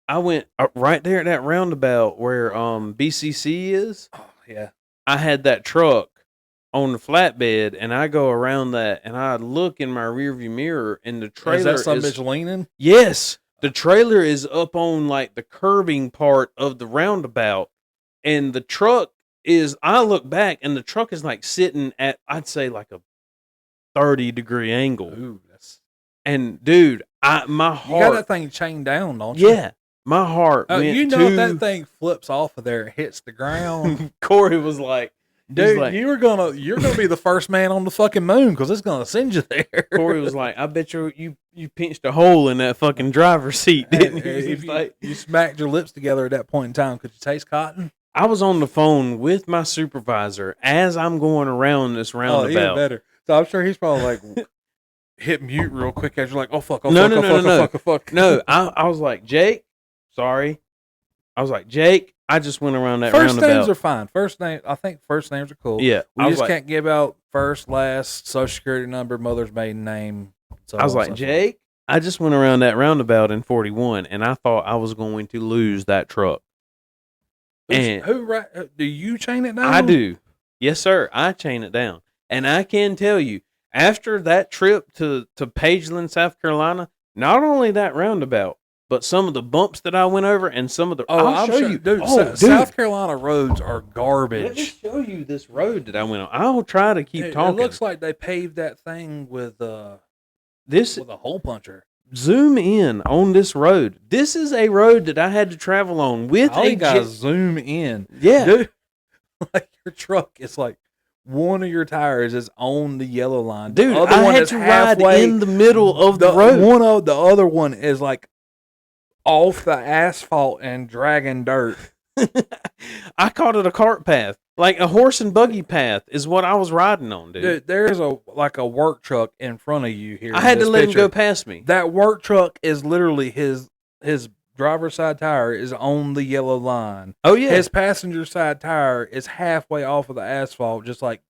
I went right there at that roundabout where BCC is. Oh, yeah. I had that truck on the flatbed, and I go around that, and I look in my rearview mirror, and the trailer Is that some bitch leaning? Yes. The trailer is up on like the curving part of the roundabout, and the truck is. I look back, and the truck is like sitting at, I'd say, like a 30-degree angle. Ooh, that's. And dude, my You got heart. that thing chained down, don't you? Yeah, my heart. Oh, went you know to, if that thing flips off of there and hits the ground, Corey was like, dude, like, you're gonna be the first man on the fucking moon because it's gonna send you there. Corey was like, I bet you pinched a hole in that fucking driver's seat, didn't you? Hey, if He's like, you smacked your lips together at that point in time, could you taste cotton? I was on the phone with my supervisor as I'm going around this Oh, roundabout. even better. So I'm sure he's probably like hit mute real quick as you're like, oh fuck, oh No, fuck, no, oh no, fuck, no, oh no. fuck, oh fuck. No, I was like, Jake, sorry. I was like, Jake, I just went around that First roundabout. names are fine. I think first names are cool. Yeah, We I was just like, can't give out first, last, social security number, mother's maiden name. So I was on like, and so forth. Jake, I just went around that roundabout in 41, and I thought I was going to lose that truck. And Do you chain it down? I do. Yes, sir. I chain it down. And I can tell you, after that trip to Pageland, South Carolina, not only that roundabout, but some of the bumps that I went over and some of the... Oh, I'll show you. dude. Oh, dude. South Carolina roads are Let me garbage. show you this road that I went on. I'll try to keep Dude, talking. It looks like they paved that thing with a hole puncher. Zoom in on this road. This is a road that I had to travel on with All a you gotta jet. zoom in. Yeah. Dude, like your truck is like one of your tires is on the yellow line. The Dude, other I one had is to halfway ride in the middle of the road. The other one is like off the asphalt and dragging dirt. I called it a cart path. Like a horse and buggy path is what I was riding on, dude. Dude, there's a work truck in front of you here. I in had to this let him picture. go past me. That work truck is literally his driver's side tire is on the yellow line. Oh, yeah. His passenger side tire is halfway off of the asphalt, just like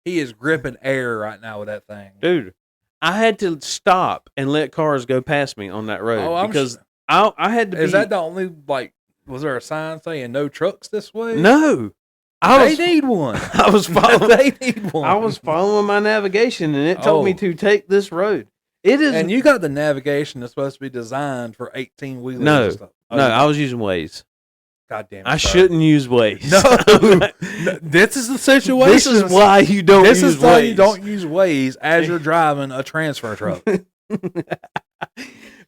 he is gripping air right now with that thing. Dude, I had to stop and let cars go past me on that road Oh, because I had to be... Is that the only, was there a sign saying no trucks this way? No. They need one. I was following... They need one. I was following my navigation, and it told me Oh. to take this road. It is... And you got the navigation that's supposed to be designed for 18-wheelers No. and stuff. Oh, No, you- I was using Waze. God damn it. I sir. shouldn't use Waze. No, this is the situation. This is why you don't This use is why Waze. you don't use Waze as you're driving a transfer truck.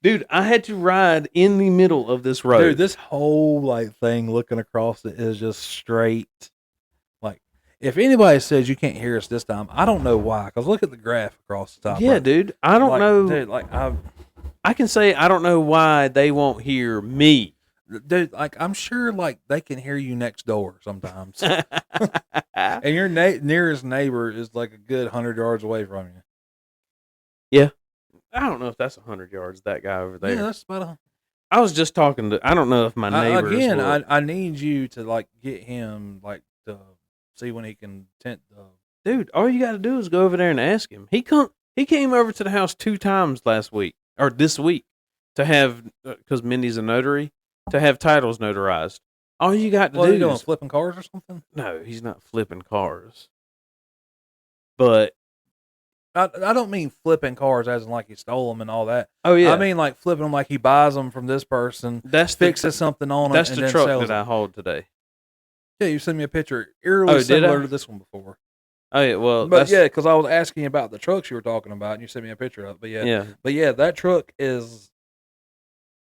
Dude, I had to ride in the middle of this road. Dude, this whole thing looking across it is just straight. Like, if anybody says you can't hear us this time, I don't know why. Because look at the graph across the top. yeah, right. dude. I don't know. Dude, I can say I don't know why they won't hear me. I'm sure they can hear you next door sometimes. And your nearest neighbor is like a good 100 yards away from you. Yeah. I don't know if that's 100 yards, that guy over there. Yeah, that's about I was just talking to, I don't know if my neighbors again, will- I need you to get him to see when he can tent the. Dude, all you got to do is go over there and ask him. He came over to the house 2 times last week, or this week, to have, because Mindy's a notary, to have titles notarized. All you got to What are do you doing, is... flipping cars or something? No, he's not flipping cars. But... I don't mean flipping cars as in he stole them and all that. Oh, yeah. I mean flipping them like he buys them from this person, that's fixes something on them, That's and the then truck sells that I them. hauled today. Yeah, you sent me a picture eerily Oh, did similar I? to this one before. Oh, yeah, well, But that's... yeah, because I was asking you about the trucks you were talking about, and you sent me a picture of it. But yeah, that truck is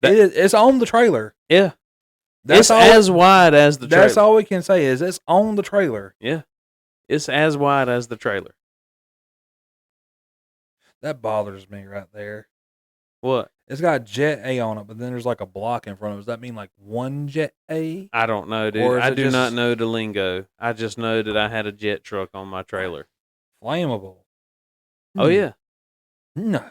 it's on the trailer. Yeah. That's It's all. as wide as the trailer. That's all we can say is it's on the trailer. Yeah. It's as wide as the trailer. That bothers me right there. What? It's got Jet A on it, but then there's a block in front of it. Does that mean one Jet A? I don't know, Or dude. is I it do not just- know the lingo. I just know that I had a jet truck on my trailer. Flammable. Oh, yeah. No.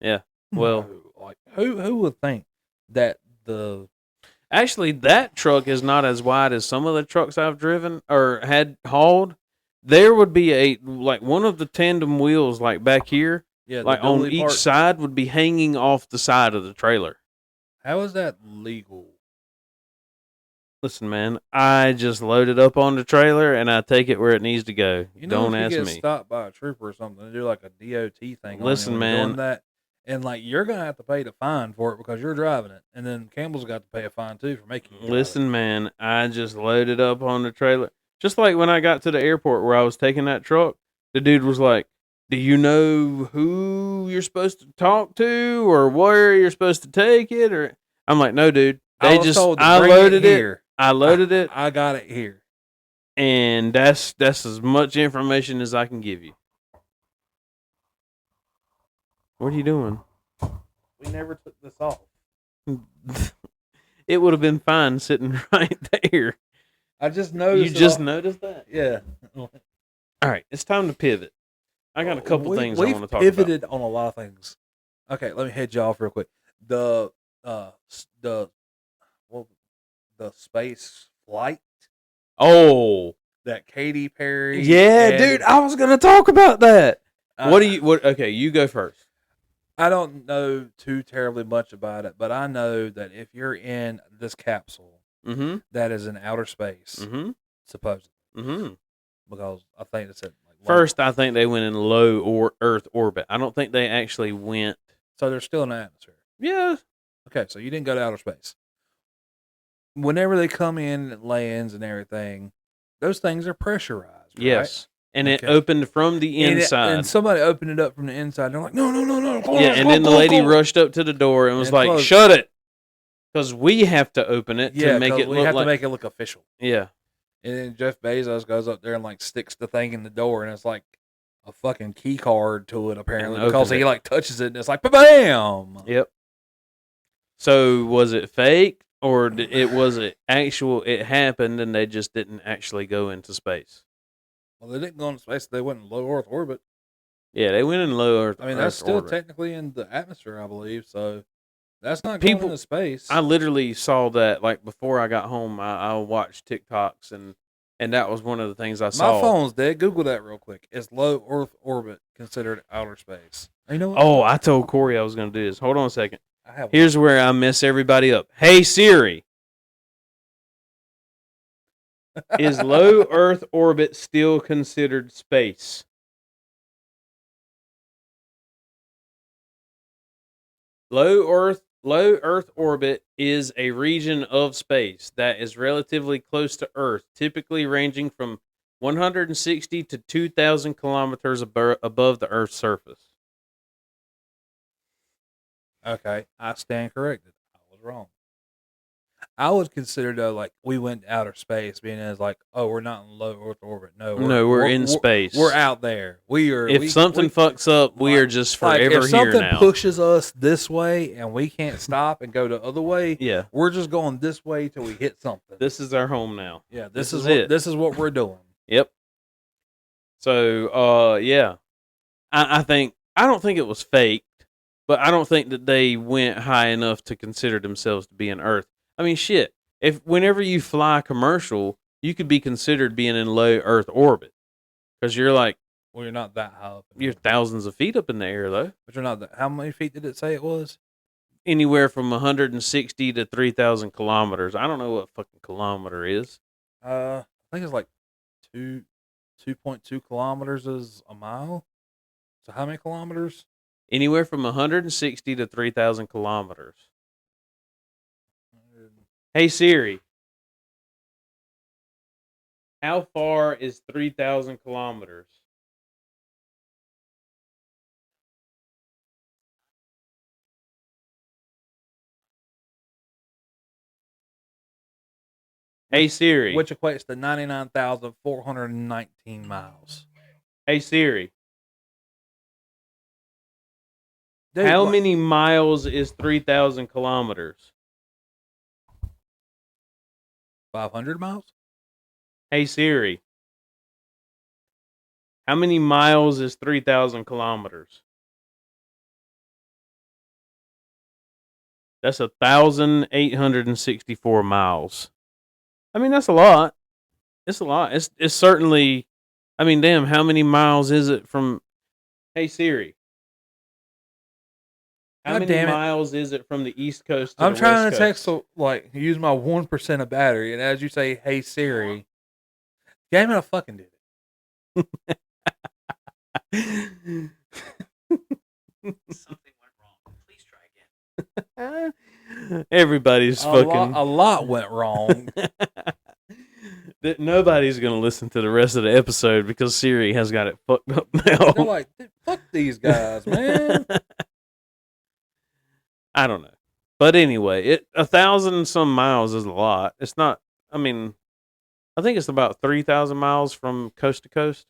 Yeah. Well, No. Who would think that the actually, that truck is not as wide as some of the trucks I've driven or had hauled. There would be one of the tandem wheels back here, the on dually each part- side would be hanging off the side of the trailer. How is that legal? Listen, man, I just load it up on the trailer and I take it where it needs to go. You know, Don't if ask you get me. stopped by a trooper or something, they do a DOT thing. Listen, on you when you're man, doing that, And like you're gonna have to pay the fine for it because you're driving it, and then Campbell's got to pay a fine too for making you drive Listen, man, I just loaded up on the trailer. Just like when I got to the airport where I was taking that truck, the dude was like, "Do you know who you're supposed to talk to or where you're supposed to take it?" Or I'm like, "No, dude. I was told to I bring loaded it. here. I loaded it, I got it here. and that's as much information as I can give you." What are you doing? We never took this off. It would have been fine sitting right there. I just noticed. You just noticed that? Yeah. All right, it's time to pivot. I got a couple things I we've want to talk about. pivoted on a lot of things. Okay, let me head you off real quick. The space flight Oh, that Katy Perry. yeah, and, dude, I was gonna talk about that. Okay, you go first. I don't know too terribly much about it, but I know that if you're in this capsule Mm-hmm. that is in outer space, Mm-hmm. supposedly, Mm-hmm. because I think it's at like First, I think they went in low or Earth orbit. I don't think they actually went. so there's still an atmosphere. Yeah. Okay, so you didn't go to outer space. Whenever they come in, it lands and everything, those things are pressurized. Right? Yes. And it Okay. opened from the inside. And somebody opened it up from the inside. They're like, no. Yeah, and then the lady rushed up to the door and was And like, closed. "Shut it," because we have to open it Yeah, to make it we look have like. to make it look official. Yeah. And then Jeff Bezos goes up there and like sticks the thing in the door, and it's like a fucking key card to it apparently And because opened he it. like touches it and it's like bam. Yep. So was it fake or was it actual? It happened and they just didn't actually go into space. Well, they didn't go into space; they went in low Earth orbit. Yeah, they went in low Earth. I mean, that's Earth still orbit. technically in the atmosphere, I believe. So that's not going into space. I literally saw that like before I got home. I watched TikToks and that was one of the things I saw. My phone's dead. Google that real quick. Is low Earth orbit considered outer space? You know what? Oh, I told Corey I was going to do this. Hold on a second. I have. Here's where I mess everybody up. Hey Siri, is low Earth orbit still considered space? Low Earth orbit is a region of space that is relatively close to Earth, typically ranging from 160 to 2,000 kilometers above the Earth's surface. Okay, I stand corrected. I was wrong. I would consider though, like we went to outer space, being as like, oh, we're not in low Earth orbit. No, we're in space. We're out there. We are. If something fucks up, we are just forever if here something now. pushes us this way and we can't stop and go the other way, Yeah, we're just going this way till we hit something. this is our home now. Yeah, this is what, it. This is what we're doing. Yep. So, yeah, I don't think it was faked, but I don't think that they went high enough to consider themselves to be in Earth. I mean, shit. If whenever you fly commercial, you could be considered being in low Earth orbit because you're like, Well, you're not that high up. you're thousands of feet up in the air though. But you're not that. How many feet did it say it was? Anywhere from 160 to 3,000 kilometers. I don't know what fucking kilometer is. I think it's like 2.2 kilometers is a mile. So how many kilometers? Anywhere from 160 to 3,000 kilometers. Hey Siri, how far is 3,000 kilometers? Hey Siri. Which equates to 99,419 miles. Hey Siri. Dude, How many miles is 3,000 kilometers? 500 miles? Hey Siri. How many miles is 3,000 kilometers? That's 1,864 miles. I mean, that's a lot. It's a lot. It's certainly. I mean, damn. How many miles is it from? Hey Siri. How God many damn it. miles is it from the East Coast to I'm the trying West to text, like, use my 1% of battery, and as you say, hey Siri, damn it, I fucking did it. Coast? Something went wrong. Everybody's fucking. A lot went wrong. That nobody's gonna listen to the rest of the episode because Siri has got it fucked up They're now. like, fuck these guys, man. I don't know, but anyway, 1,000 and some miles is a lot. It's not. I mean, I think it's about 3,000 miles from coast to coast.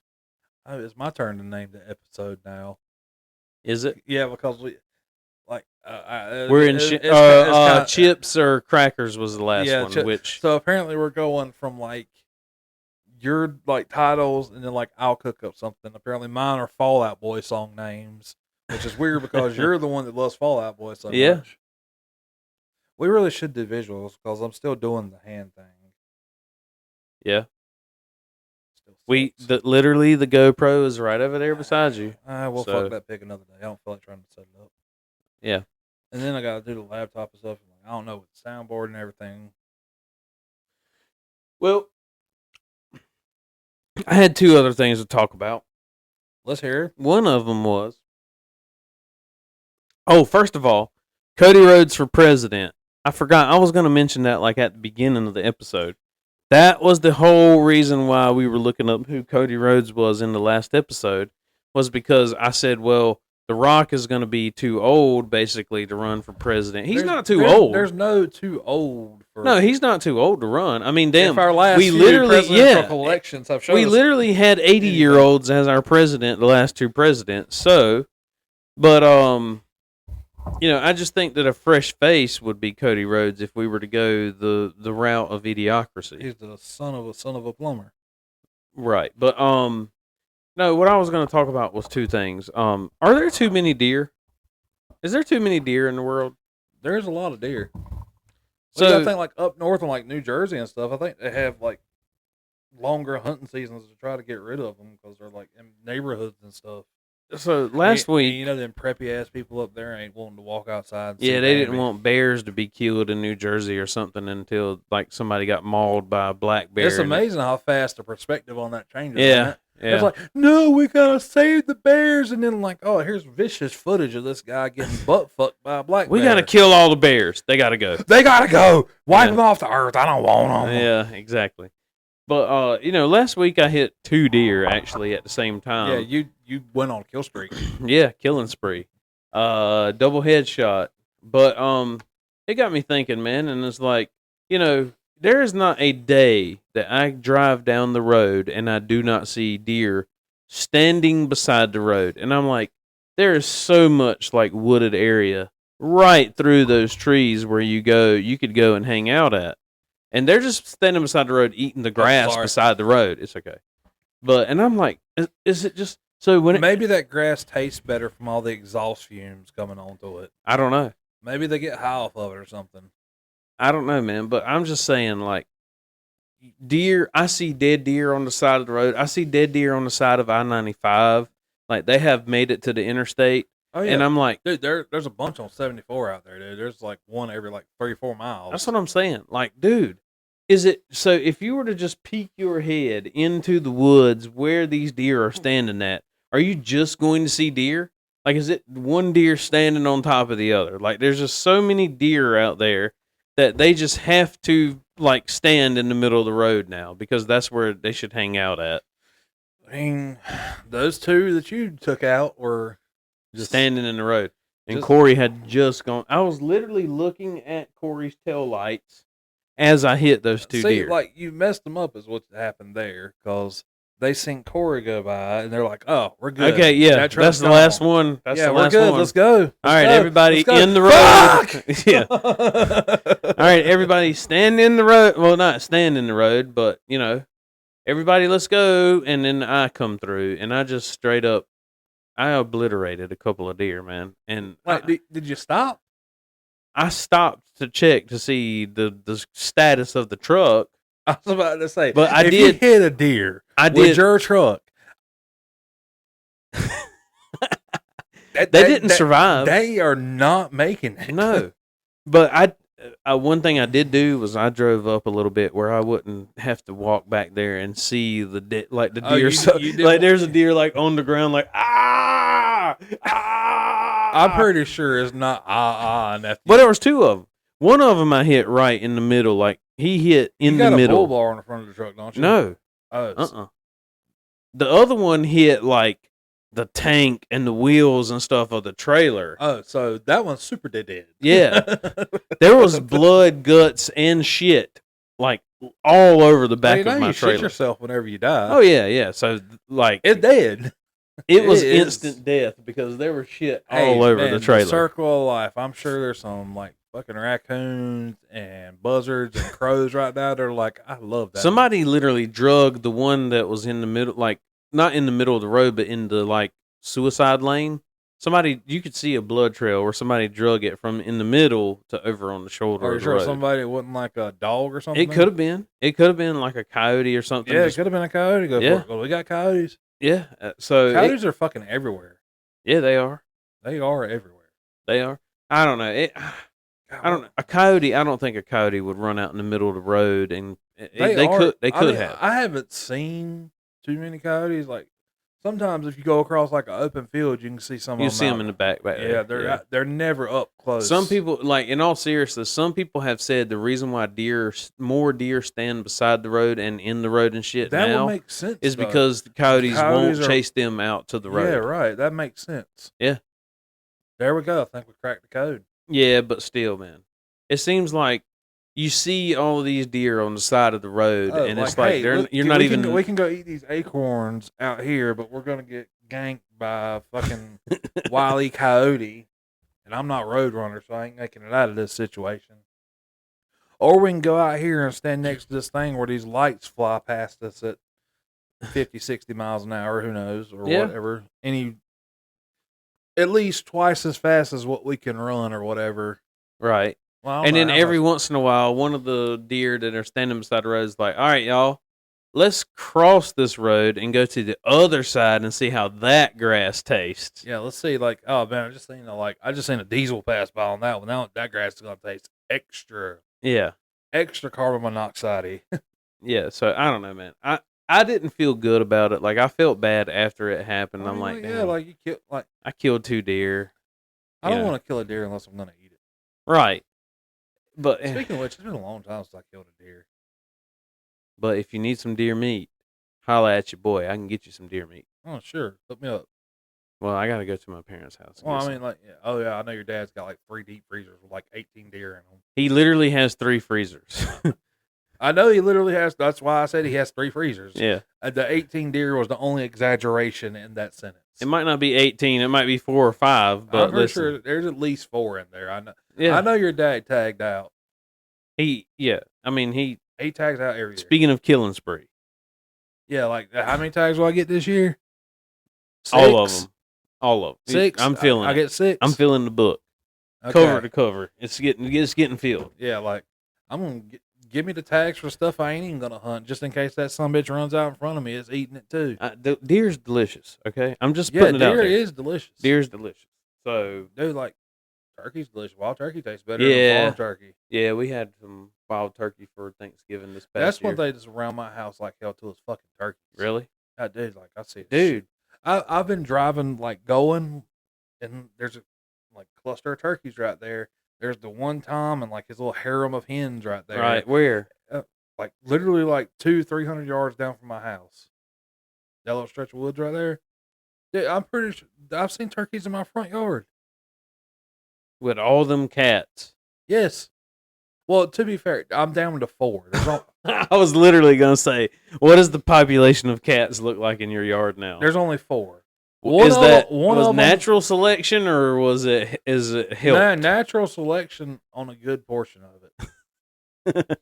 Oh, it's my turn to name the episode now. Is it? Yeah, because we're in kinda, chips or crackers was the last one. Which so apparently we're going from like your like titles and then like I'll cook up something. Apparently mine are Fall Out Boy song names, which is weird because you're the one that loves Fall Out Boy so much. We really should do visuals because I'm still doing the hand thing. Yeah. Literally the GoPro is right over there beside you. We'll fuck that pick another day. I don't feel like trying to set it up. Yeah. And then I got to do the laptop and stuff. I don't know with the soundboard and everything. Well, I had two other things to talk about. Let's hear it. One of them was, first of all, Cody Rhodes for president. I forgot. I was going to mention that like at the beginning of the episode. That was the whole reason why we were looking up who Cody Rhodes was in the last episode, was because I said, well, The Rock is going to be too old, basically, to run for president. He's not too old. There's no too old. No, he's not too old to run. I mean, damn. If our last presidential elections have shown we literally had 80-year-olds as our president, the last two presidents. So, but I just think that a fresh face would be Cody Rhodes if we were to go the route of idiocracy. He's the son of a plumber. Right. But no, what I was going to talk about was two things. Are there too many deer? Is there too many deer in the world? There's a lot of deer. So I think like up north in like New Jersey and stuff, I think they have like longer hunting seasons to try to get rid of them because they're like in neighborhoods and stuff. So last week, them preppy ass people up there ain't wanting to walk outside. Yeah, they didn't want bears to be killed in New Jersey or something until like somebody got mauled by a black bear. It's amazing how fast the perspective on that changes. Yeah, yeah. It's like, no, we gotta save the bears, and then like, oh, here's vicious footage of this guy getting butt fucked by a black bear. We gotta kill all the bears. They gotta go. They gotta go. Wipe them off the earth. I don't want them. Yeah, exactly. But last week I hit 2 deer actually at the same time. Yeah, you went on a kill streak. Yeah, killing spree. Double headshot. But it got me thinking, man, and it's like, there is not a day that I drive down the road and I do not see deer standing beside the road. And I'm like, there is so much like wooded area right through those trees where you could go and hang out at. And they're just standing beside the road eating the grass beside the road. It's okay. And I'm like, is it just so when maybe that grass tastes better from all the exhaust fumes coming onto it? I don't know. Maybe they get high off of it or something. I don't know, man. But I'm just saying, like, deer, I see dead deer on the side of the road. I see dead deer on the side of I-95. Like, they have made it to the interstate. Oh, yeah. And I'm like, dude, there's a bunch on 74 out there, dude. There's like one every like 3-4 miles. That's what I'm saying. Like, dude, is it so if you were to just peek your head into the woods where these deer are standing at, are you just going to see deer? Like, is it one deer standing on top of the other? Like, there's just so many deer out there that they just have to like stand in the middle of the road now because that's where they should hang out at. I mean, those two that you took out were just standing in the road. And Corey had just gone. I was literally looking at Corey's taillights as I hit those two deer. Like, you messed them up is what happened there because they seen Corey go by and they're like, oh, we're good. Okay, yeah. That's the last one. That's the last we're good. One. Let's go. All right, everybody in the road. Yeah. All right, everybody stand in the road. Well, not stand in the road, but, everybody let's go. And then I come through and I just straight up, I obliterated a couple of deer, man. And did you stop? I stopped to check to see the status of the truck. I was about to say, but if you hit a deer with your truck, they didn't survive. They are not making it. No, but one thing I did do was I drove up a little bit where I wouldn't have to walk back there and see the deer. Like there's a deer like on the ground, like ah. I'm pretty sure it's not nephew. But there was two of them. One of them I hit right in the middle. Like, he hit in the You got a middle. bull bar on the front of the truck, don't you? No. Oh, The other one hit, like, the tank and the wheels and stuff of the trailer. Oh, so that one's super dead. Yeah. There was blood, guts, and shit, like, all over the back of my you trailer. shit yourself whenever you die. Oh, yeah. So, like, It's dead. it was is. instant death because there was shit all over the trailer. The circle of life. I'm sure there's some, like, fucking raccoons and buzzards and crows right now. They're like, I love that. Somebody literally drugged the one that was in the middle, like, not in the middle of the road, but in the, like, suicide lane. Somebody, you could see a blood trail where somebody drug it from in the middle to over on the shoulder. Are you of the sure road. somebody wasn't like a dog or something? It could have been. It could have been like a coyote or something. Yeah, it could have been a coyote. Go Yeah. for it. Well, we got coyotes. Yeah. So Coyotes are fucking everywhere. yeah, they are. They are everywhere. They are. I don't know. I don't know. A coyote. I don't think a coyote would run out in the middle of the road, and they could. They could have. I haven't seen too many coyotes. Like sometimes, if you go across like an open field, you can see some. You of them see out them in the there. back Yeah, there. they're never up close. Some people, like, in all seriousness, some people have said the reason why more deer stand beside the road and in the road and shit that now would make sense is though. because the coyotes won't are- chase them out to the road. Yeah, right. That makes sense. Yeah. There we go. I think we cracked the code. Yeah, but still, man, it seems like you see all of these deer on the side of the road, and it's like hey, they're look, you're not we even. Can, we can go eat these acorns out here, but we're gonna get ganked by a fucking wily coyote, and I'm not road runner, so I ain't making it out of this situation. Or we can go out here and stand next to this thing where these lights fly past us at 50, 60 miles an hour, who knows, or Yeah. whatever. At least twice as fast as what we can run or whatever. Right. Well, I don't And know then how every much- once in a while, one of the deer that are standing beside the road is like, all right, y'all, let's cross this road and go to the other side and see how that grass tastes. Yeah, let's see. Like, oh man, I just seen a diesel pass by on that one. Now that grass is gonna taste extra carbon monoxide. Yeah. So I don't know, man. I didn't feel good about it. Like, I felt bad after it happened. I'm like, yeah, damn, like you kill. Like, I killed 2 deer. I don't Yeah. want to kill a deer unless I'm gonna eat it. Right. But Speaking of which, it's been a long time since I killed a deer. but if you need some deer meat, holla at your boy. I can get you some deer meat. Oh, sure, hook me up. Well, I got to go to my parents' house. and Well, get I some. mean, like, yeah, oh yeah, I know your dad's got like 3 deep freezers with like 18 deer in them. He literally has 3 freezers. I know he literally has. That's why I said he has 3 freezers. Yeah. The 18 deer was the only exaggeration in that sentence. It might not be 18. It might be 4 or 5. But I'm pretty listen, sure there's at least 4 in there. I know. yeah, I know your dad tagged out. yeah. I mean, he. He tags out every year. Speaking of killing spree, Yeah, like how many tags will I get this year? 6? all of them. Them. 6. I'm feeling. I it. get 6. I'm feeling the book Okay. cover to cover. It's getting filled. Yeah, like I'm gonna give me the tags for stuff I ain't even gonna hunt, just in case that son bitch runs out in front of me. It's eating it too. The deer's delicious. Okay, I'm just Yeah, putting it out deer there. is delicious. Deer's delicious. So Dude, like turkey's delicious. Wild turkey tastes better Yeah. than farm turkey. yeah, we had some wild turkey for Thanksgiving this past That's year. one thing that's around my house like hell too is fucking turkeys. Really, Dude, like I see it. dude. I've been driving like going, and there's a like cluster of turkeys right there. There's the one Tom and like his little harem of hens right there. Right where? Like literally like 200-300 yards down from my house. That little stretch of woods right there. Dude, I'm pretty sure I've seen turkeys in my front yard. With all them cats. Yes. Well, to be fair, I'm down to 4. I was literally gonna say, what does the population of cats look like in your yard now? There's only 4. Was that one was of them- natural selection or is it help? Nah, natural selection on a good portion of it.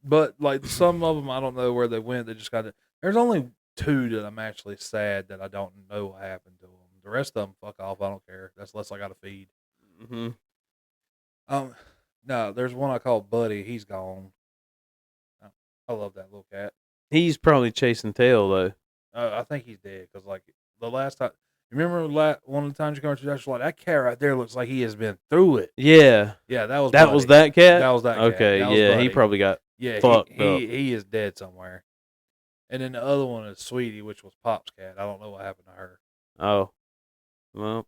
But like some of them, I don't know where they went. They just got it. There's only 2 that I'm actually sad that I don't know what happened to them. The rest of them, fuck off. I don't care. That's less I got to feed. hmm No, there's one I call Buddy. He's gone. I love that little cat. He's probably chasing tail though. I think he's dead because like the last time, remember one of the times you come to the house, like that cat right there looks like he has been through it. Yeah, Yeah, that was that Buddy. was that cat. That was that cat. Okay, That was yeah, he Buddy. probably got. Yeah, fucked up. he is dead somewhere. And then the other one is Sweetie, which was Pop's cat. I don't know what happened to her. Oh, Well,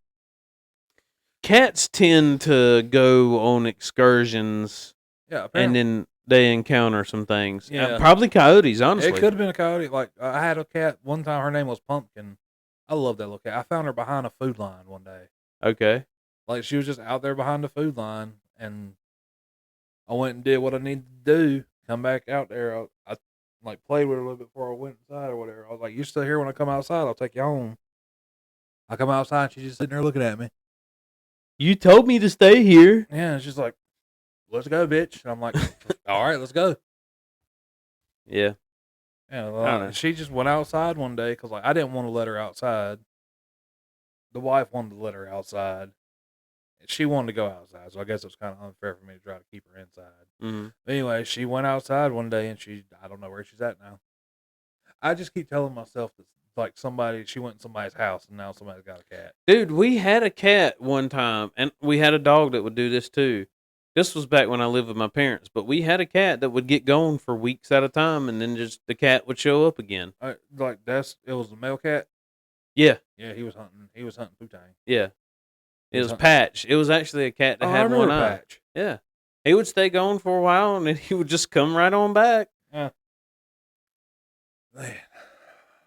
cats tend to go on excursions Yeah, and apparently. then they encounter some things. Yeah. Probably coyotes, honestly. It could have been a coyote. Like, I had a cat one time. Her name was Pumpkin. I love that little cat. I found her behind a food line one day. Okay. Like, she was just out there behind the food line, and I went and did what I needed to do. Come back out there. I like played with her a little bit before I went inside or whatever. I was like, "You still here when I come outside? I'll take you home." I come outside, and she's just sitting there looking at me. You told me to stay here. Yeah, and she's like, "Let's go, bitch." And I'm like, "All right, let's go." Yeah. Yeah, I don't know. she just went outside one day because like I didn't want to let her outside. The wife wanted to let her outside. She wanted to go outside, so I guess it was kind of unfair for me to try to keep her inside. Mm-hmm. Anyway, she went outside one day, and I don't know where she's at now. I just keep telling myself that like she went in somebody's house, and now somebody's got a cat. Dude, we had a cat one time, and we had a dog that would do this too. This was back when I lived with my parents, but we had a cat that would get gone for weeks at a time, and then just the cat would show up again. It was a male cat. Yeah, Yeah, he was hunting. He was hunting Putang. yeah. It was hunting- Patch. It was actually a cat that Oh, I had remember one eye. Patch. Yeah. He would stay gone for a while, and then he would just come right on back. Yeah. Man.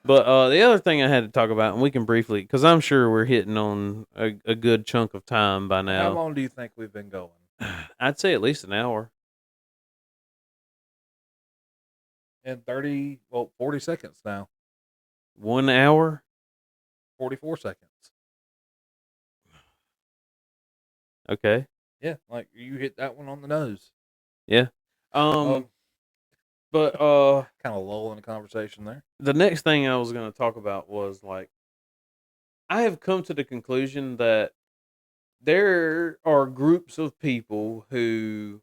But the other thing I had to talk about, and we can briefly, because I'm sure we're hitting on a good chunk of time by How now. long do you think we've been going? I'd say at least an hour. In 40 seconds now. 1 hour? 44 seconds. Okay. Yeah, like you hit that one on the nose. Yeah. But kind of lull in the conversation there. the next thing I was going to talk about was like, I have come to the conclusion that there are groups of people who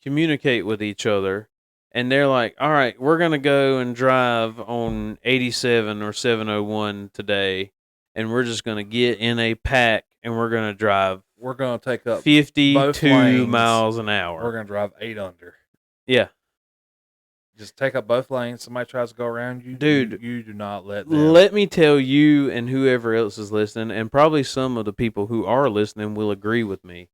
communicate with each other, and they're like, all right, we're going to go and drive on 87 or 701 today, and we're just going to get in a pack and we're going to drive We're going to take up 52 lanes. miles an hour. We're going to drive 8 under. Yeah. Just take up both lanes. Somebody tries to go around you. Dude, you do not let them. Let me tell you and whoever else is listening, and probably some of the people who are listening will agree with me.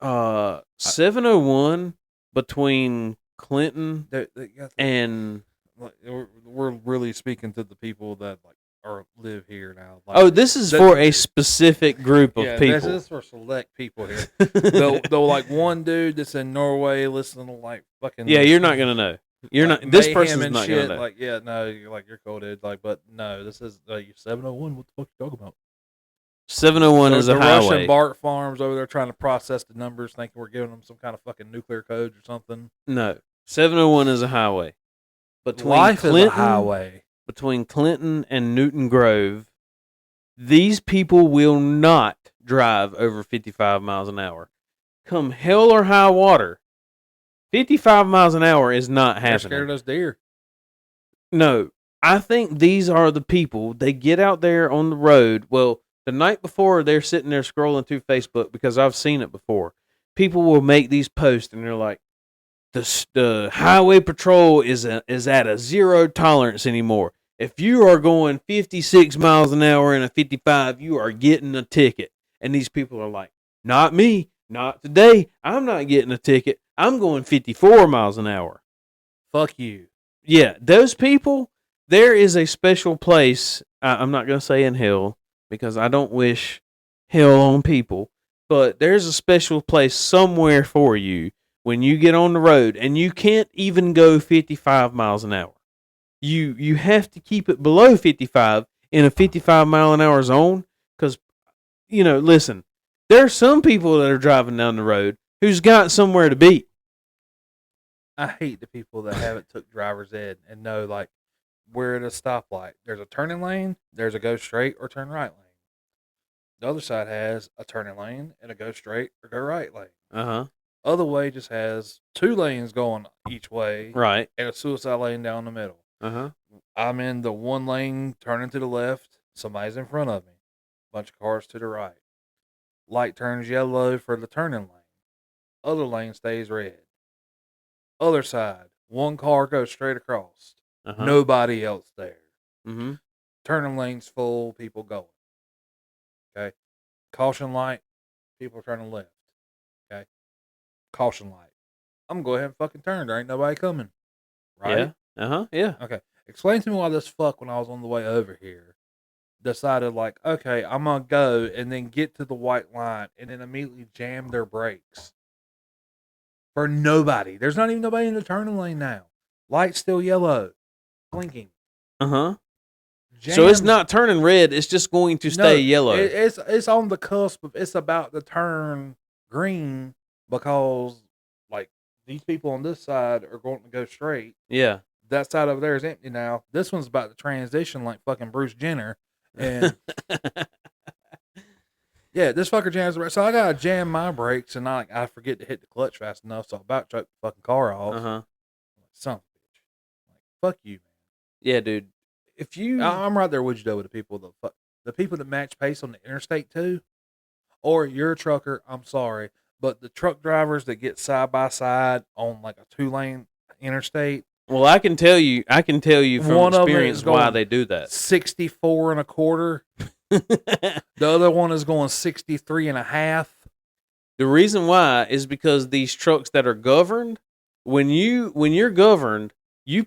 701 between Clinton and we're really speaking to the people that live here now. Like, this is for a specific group of people. This is for select people here. though, like one dude that's in Norway listening to like fucking. Yeah, you're not gonna know. You're like, not. This mayhem person's and not shit. gonna know. Like, yeah, no, you're cool, dude. Like, but no, this is 701. What the fuck you talking about? 701 is a the highway. Russian Bart farms over there trying to process the numbers, thinking we're giving them some kind of fucking nuclear codes or something. No, 701 is a highway. Life is a highway. Between Clinton and Newton Grove, these people will not drive over 55 miles an hour. Come hell or high water, 55 miles an hour is not happening. They're scared of those deer. No, I think these are the people. They get out there on the road. Well, the night before, they're sitting there scrolling through Facebook because I've seen it before. People will make these posts and they're like, the highway patrol is at a zero tolerance anymore. If you are going 56 miles an hour in a 55, you are getting a ticket. And these people are like, not me, not today. I'm not getting a ticket. I'm going 54 miles an hour. Fuck you. Yeah, those people, there is a special place. I'm not going to say in hell because I don't wish hell on people. But there's a special place somewhere for you when you get on the road and you can't even go 55 miles an hour. You have to keep it below 55 in a 55 mile an hour zone because, listen, there are some people that are driving down the road who's got somewhere to be. I hate the people that haven't took driver's ed and know, like, we're at a stoplight. There's a turning lane, there's a go straight or turn right lane. The other side has a turning lane and a go straight or go right lane. Uh-huh. Other way just has 2 lanes going each way. Right. And a suicide lane down the middle. Uh-huh. I'm in the 1 lane turning to the left. Somebody's in front of me. Bunch of cars to the right. Light turns yellow for the turning lane. Other lane stays red. Other side, 1 car goes straight across. Uh-huh. Nobody else there. Mm-hmm. Turning lane's full, people going. Okay. Caution light. People are turning left. Okay. Caution light. I'm going to go ahead and fucking turn. There ain't nobody coming. Right? Yeah. Yeah. Okay. Explain to me why this fuck, when I was on the way over here, decided, like, okay, I'm going to go and then get to the white line and then immediately jam their brakes. For nobody. There's not even nobody in the turning lane now. Light's still yellow. Blinking. So it's not turning red. It's just going to stay yellow. It's on the cusp of, it's about to turn green because, like, these people on this side are going to go straight. Yeah. That side over there is empty now. This one's about to transition like fucking Bruce Jenner. And yeah, this fucker jams the brakes. So I gotta jam my brakes, and I forget to hit the clutch fast enough, so I about choke the fucking car off. Son of a bitch. Like, fuck you, man. Yeah, dude. If you, I'm right there with you though, with the people that match pace on the interstate too, or you're a trucker. I'm sorry, but the truck drivers that get side by side on like a 2-lane interstate. Well, I can tell you from One experience why they do that. 64 and a quarter. The other one is going 63 and a half. The reason why is because these trucks that are governed, when you're governed, you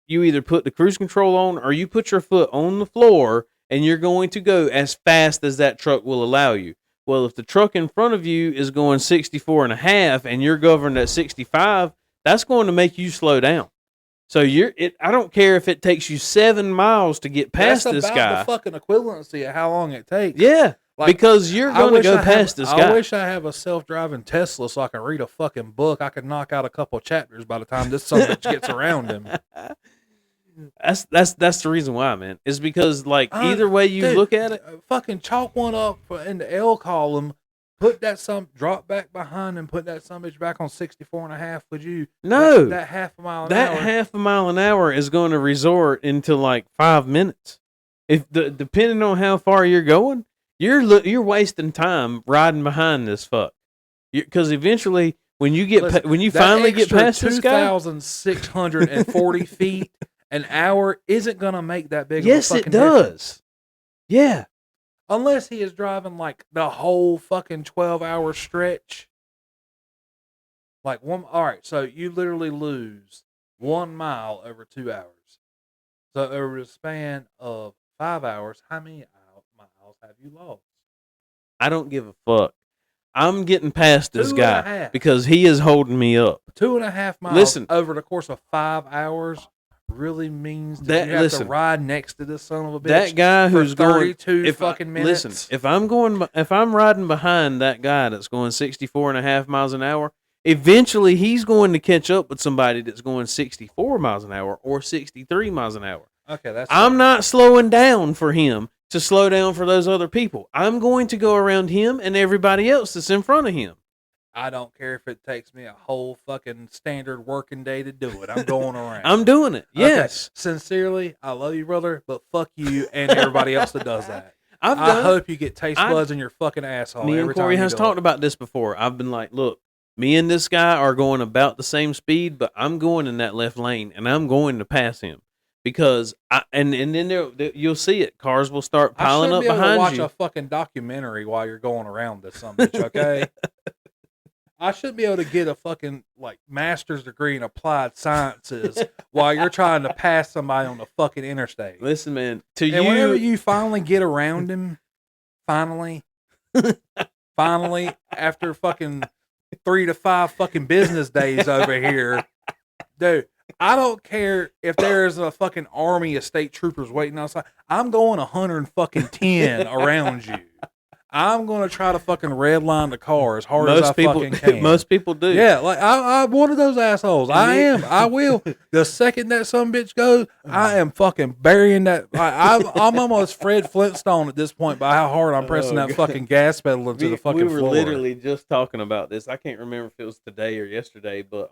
either put the cruise control on or you put your foot on the floor, and you're going to go as fast as that truck will allow you. Well, if the truck in front of you is going 64 and a half and you're governed at 65, that's going to make you slow down. So I don't care if it takes you 7 miles to get past this guy. That's about the fucking equivalency of how long it takes. Yeah, like, because you're going to go past this guy. I wish I have a self-driving Tesla so I can read a fucking book. I could knock out a couple chapters by the time this son of a bitch gets around him. That's the reason why, man. Is because, like, either way you look at it, fucking chalk one up in the L column. Put that drop back behind and put that bitch back on 64 and a half. Would you? No. That half a mile an that hour. half a mile an hour is going to resort into like 5 minutes. Depending on how far you're going, you're wasting time riding behind this fuck. Because eventually, when you finally get past this guy, 2,640 feet an hour isn't going to make that big. Yes, of a fucking it does. Difference. Yeah. Unless he is driving like the whole fucking 12-hour stretch. Like all right, so you literally lose 1 mile over 2 hours. So over the span of 5 hours, how many miles have you lost? I don't give a fuck. I'm getting past this guy 2.5. because he is holding me up. 2.5 miles. Listen, over the course of 5 hours really means that you have to ride next to this son of a bitch. That guy who's going 32 fucking minutes. Listen, if I'm riding behind that guy that's going 64 and a half miles an hour, eventually he's going to catch up with somebody that's going 64 miles an hour or 63 miles an hour. Okay, I'm not slowing down for him to slow down for those other people. I'm going to go around him and everybody else that's in front of him. I don't care if it takes me a whole fucking standard working day to do it. I'm going around. I'm doing it. Yes. Okay. Sincerely, I love you, brother, but fuck you and everybody else that does that. I hope you get taste buds in your fucking asshole. Me and Corey has talked about this before. I've been like, look, me and this guy are going about the same speed, but I'm going in that left lane and I'm going to pass him. Because and then you'll see it. Cars will start piling up behind you. I should be able to watch a fucking documentary while you're going around this son bitch, okay? I should be able to get a fucking like master's degree in applied sciences while you're trying to pass somebody on the fucking interstate. Listen, man, whenever you finally get around him, finally, after fucking 3 to 5 fucking business days over here, dude, I don't care if there's a fucking army of state troopers waiting outside. I'm going 110 around you. I'm going to try to fucking redline the car as hard as I fucking can. Most people do. Yeah, like I'm one of those assholes. I will. The second that some bitch goes, I am fucking burying that. I'm almost Fred Flintstone at this point by how hard I'm pressing that fucking gas pedal into the fucking floor. We were literally just talking about this. I can't remember if it was today or yesterday, but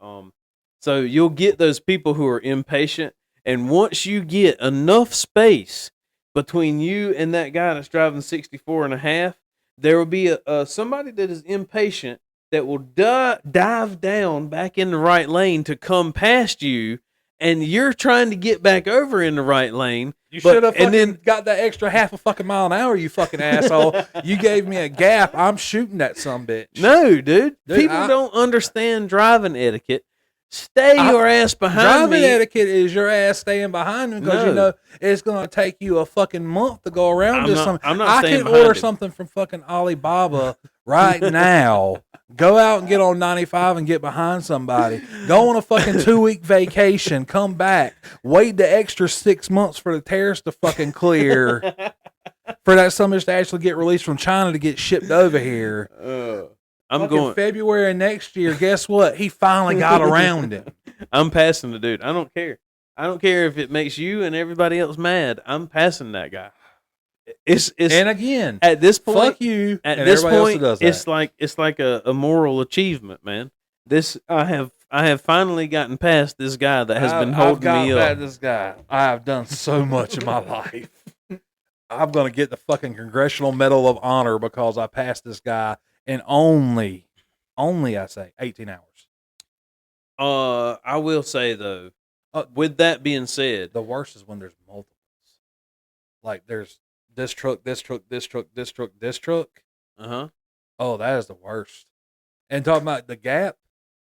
so you'll get those people who are impatient, and once you get enough space between you and that guy that's driving 64 and a half, there will be somebody that is impatient that will dive down back in the right lane to come past you, and you're trying to get back over in the right lane. You but- should have and fucking then- got that extra half a fucking mile an hour, you fucking asshole. You gave me a gap. I'm shooting that sumbitch. No, dude. People I- don't understand driving etiquette. Stay your ass behind Driving me. etiquette is your ass staying behind him because you No. know it's going to take you a fucking month to go around I'm this. not- I'm not I staying can behind order him. something from fucking Alibaba right now. Go out and get on 95 and get behind somebody. Go on a fucking 2-week vacation. Come back. Wait the extra 6 months for the tariffs to fucking clear. For that summers to actually get released from China to get shipped over here. I'm Fucking going. February next year. Guess what? He finally got around it. I'm passing the dude. I don't care. I don't care if it makes you and everybody else mad. I'm passing that guy. It's And again, at this point. fuck you. At and this everybody else point, that does that. it's like a moral achievement, man. This I have finally gotten past this guy that has been holding me up. This guy. I have done so much in my life. I'm gonna get the fucking Congressional Medal of Honor because I passed this guy in only I say 18 hours. I will say though, with that being said, The worst is when there's multiples. Like there's this truck, this truck, this truck, this truck, this truck. Oh, that is the worst. And talking about the gap,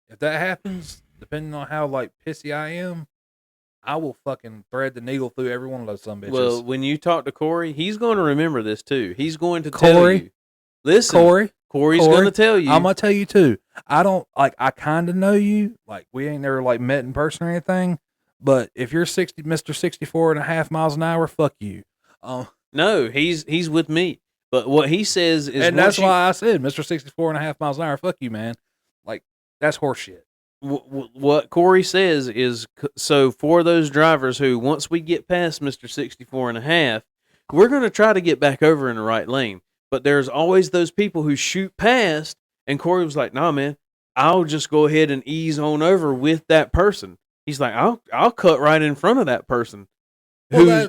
if that happens, depending on how like pissy I am, I will fucking thread the needle through every one of those some bitches. well, when you talk to Corey, he's going to remember this too. He's going to tell Corey? you. Listen, Corey's going to tell you. I'm gonna tell you too. I don't like. I kind of know you. Like we ain't never like met in person or anything. But if you're Mr. 64 and a half miles an hour, fuck you. No, he's with me. But what he says is, And that's why I said Mr. 64 and a half miles an hour, fuck you, man. Like that's horseshit. What Corey says is, so for those drivers who, once we get past Mr. 64 and a half, we're going to try to get back over in the right lane. But there's always those people who shoot past, and Corey was like, nah, man, I'll just go ahead and ease on over with that person. He's like, I'll cut right in front of that person. Well,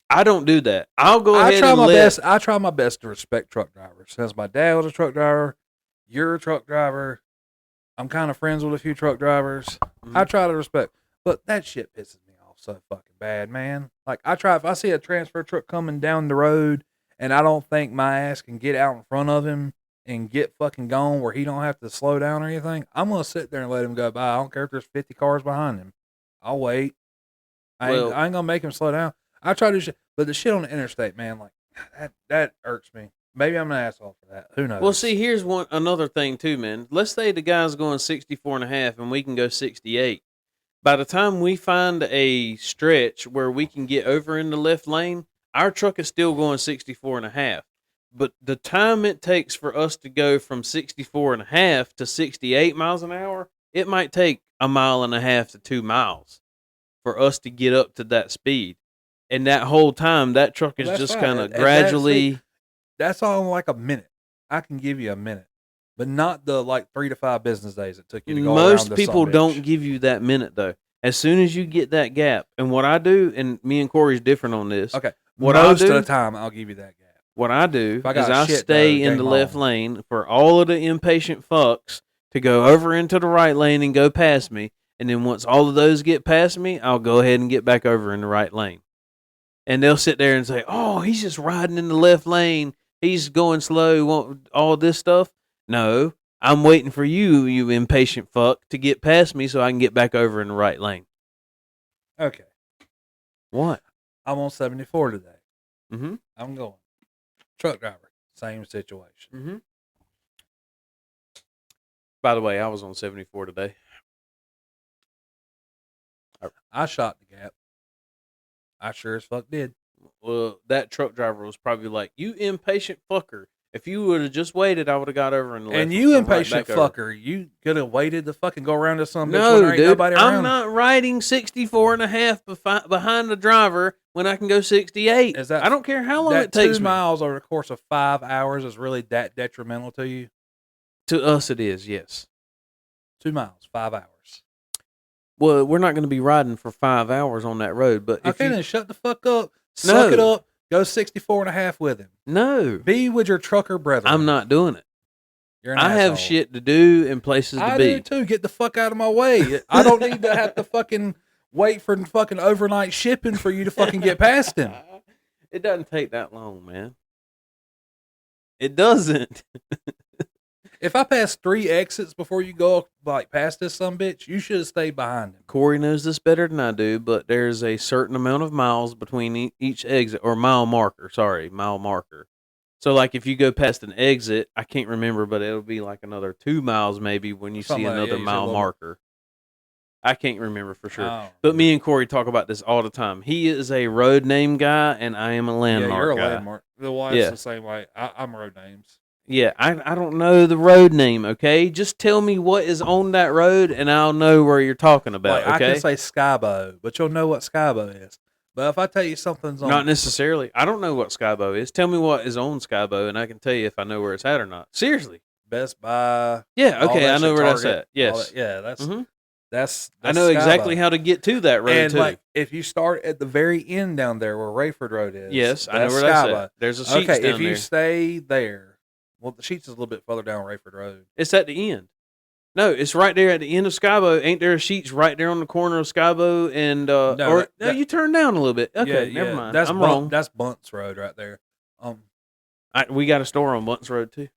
I don't do that. I'll go ahead I try and my let... best. I try my best to respect truck drivers. Since my dad was a truck driver, you're a truck driver. I'm kind of friends with a few truck drivers. I try to respect, but that shit pisses me off so fucking bad, man. Like if I see a transfer truck coming down the road and I don't think my ass can get out in front of him and get fucking gone where he don't have to slow down or anything, I'm gonna sit there and let him go by. I don't care if there's 50 cars behind him. I'll wait. I ain't gonna make him slow down. I try to do shit, but the shit on the interstate, man, like that irks me. Maybe I'm an asshole for that. Who knows? Well, see, here's another thing too, man. Let's say the guy's going 64 and a half and we can go 68. By the time we find a stretch where we can get over in the left lane, our truck is still going 64 and a half. But the time it takes for us to go from 64 and a half to 68 miles an hour, it might take 1.5 miles to 2 miles for us to get up to that speed. And that whole time, that truck is just kind of gradually... That's all in like a minute. I can give you a minute, but not the like 3 to 5 business days it took you to go around Most this people sumbitch. don't give you that minute, though. As soon as you get that gap, and what I do, and me and Corey's different on this. Okay, What most I do, of the time I'll give you that gap. What I do I is got I shit, stay though, in the game left on. lane for all of the impatient fucks to go over into the right lane and go past me. And then once all of those get past me, I'll go ahead and get back over in the right lane. And they'll sit there and say, oh, he's just riding in the left lane. He's going slow, all this stuff. No, I'm waiting for you, you impatient fuck, to get past me so I can get back over in the right lane. Okay, What? I'm on 74 today. Mm-hmm. I'm going truck driver. Same situation. Mm-hmm. By the way, I was on 74 today. I shot the gap. I sure as fuck did. Well, that truck driver was probably like, you impatient fucker. If you would have just waited, I would have got over in the left. And you right impatient back over." fucker, you could have waited to fucking go around to some bitch when No, there ain't dude, nobody around. I'm not riding 64 and a half behind the driver when I can go 68. Is that- I don't care how long that it takes 2 me. miles over the course of 5 hours is really that detrimental to you? To us, it is, yes. 2 miles, 5 hours. Well, we're not going to be riding for 5 hours on that road, but if Okay, you... then shut the fuck up. Suck it up. Go 64 and a half with him. No, Be with your trucker brethren. I'm not doing it. You're an I have asshole. shit to do and places to I be. do too. Get the fuck out of my way. I don't need to have to fucking wait for fucking overnight shipping for you to fucking get past him. It doesn't take that long, man. It doesn't. If I pass 3 exits before you go like past this sumbitch, you should have stayed behind him. Corey knows this better than I do, but there's a certain amount of miles between each exit, or mile marker. So, like, if you go past an exit, I can't remember, but it'll be like another 2 miles maybe when you Something see like that, another yeah, mile marker. I can't remember for sure. Oh. But me and Corey talk about this all the time. He is a road name guy, and I am a landmark Yeah, you're a guy. landmark. The wife's the same way. I'm road names. Yeah, I don't know the road name, okay? Just tell me what is on that road, and I'll know where you're talking about, Like, okay? I can say Skybo, but you'll know what Skybo is. But if I tell you something's on... Not necessarily. I don't know what Skybo is. Tell me what is on Skybo, and I can tell you if I know where it's at or not. Seriously. Best Buy... Yeah, all okay, that I know shit, where that's Target, at. Yes. yeah, that's I that's know Skybo. exactly how to get to that road, and too. like, if you start at the very end down there where Rayford Road is... Yes, I know where that's at. There's a Sheets down if you there. stay there... Well, the Sheets is a little bit further down Rayford Road. It's at the end. No, it's right there at the end of Skybo. Ain't there a Sheets right there on the corner of Skybo and No, you turn down a little bit. Okay, never mind. I'm wrong. That's Bunts Road right there. We got a store on Bunts Road too.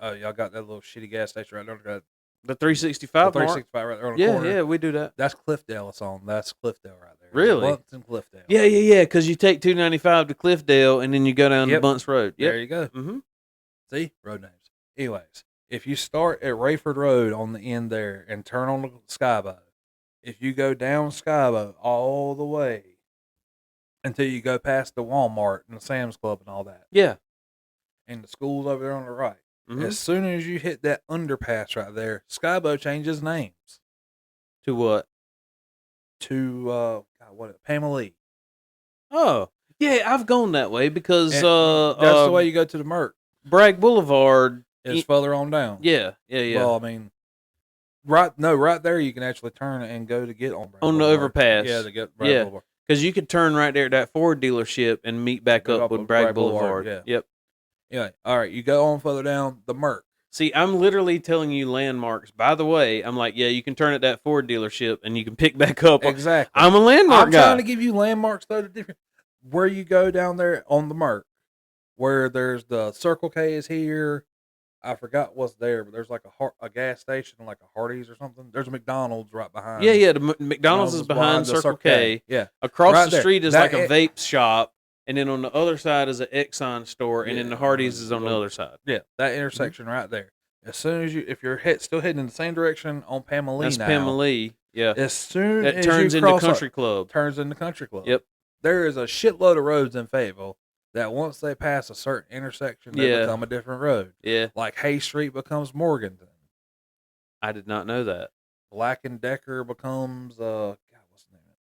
Oh, y'all got that little shitty gas station right there. The 365 The mark. 365 right there on the corner. Yeah, we do that. That's Cliffdale. It's on. That's Cliffdale right there. Really? Bunts and Cliffdale. Yeah. Because you take 295 to Cliffdale and then you go down to Bunts Road. Yep. There you go. Mm-hmm. See? Road names. Anyways, if you start at Rayford Road on the end there and turn on the Skybo, if you go down Skybo all the way until you go past the Walmart and the Sam's Club and all that. Yeah. And the school's over there on the right. Mm-hmm. As soon as you hit that underpass right there, Skybo changes names. To what? To Pamela Lee. Oh, yeah, I've gone that way because And that's the way you go to the Merc. Bragg Boulevard It's further on down. Yeah. Well, I mean, right there you can actually turn and go to get on Bragg on the Boulevard. overpass. Yeah, to get Bragg Boulevard. Because you could turn right there at that Ford dealership and meet back up with Bragg Boulevard. Yeah. Yep. Yeah. All right, you go on further down the Merc. See, I'm literally telling you landmarks. By the way, I'm like, yeah, you can turn at that Ford dealership and you can pick back up. Exactly. I'm a landmark guy. I'm trying to give you landmarks though. Where you go down there on the Merc, where there's the Circle K is here. I forgot what's there, but there's like a gas station, like a Hardee's or something. There's a McDonald's right behind. Yeah. The McDonald's is behind Circle K. Yeah. Across Right the street is that like a vape shop, and then on the other side is an Exxon store, and then the Hardee's is on the other side. Yeah, that intersection right there. As soon as if you're still heading in the same direction on Pamela Lee That's now. Pamela Lee. Yeah. As soon that as turns you into cross Country Club. Turns into Country Club. Yep. There is a shitload of roads in Fayetteville that once they pass a certain intersection, they become a different road. Yeah. Like Hay Street becomes Morganton. I did not know that. Black and Decker becomes God, what's the name of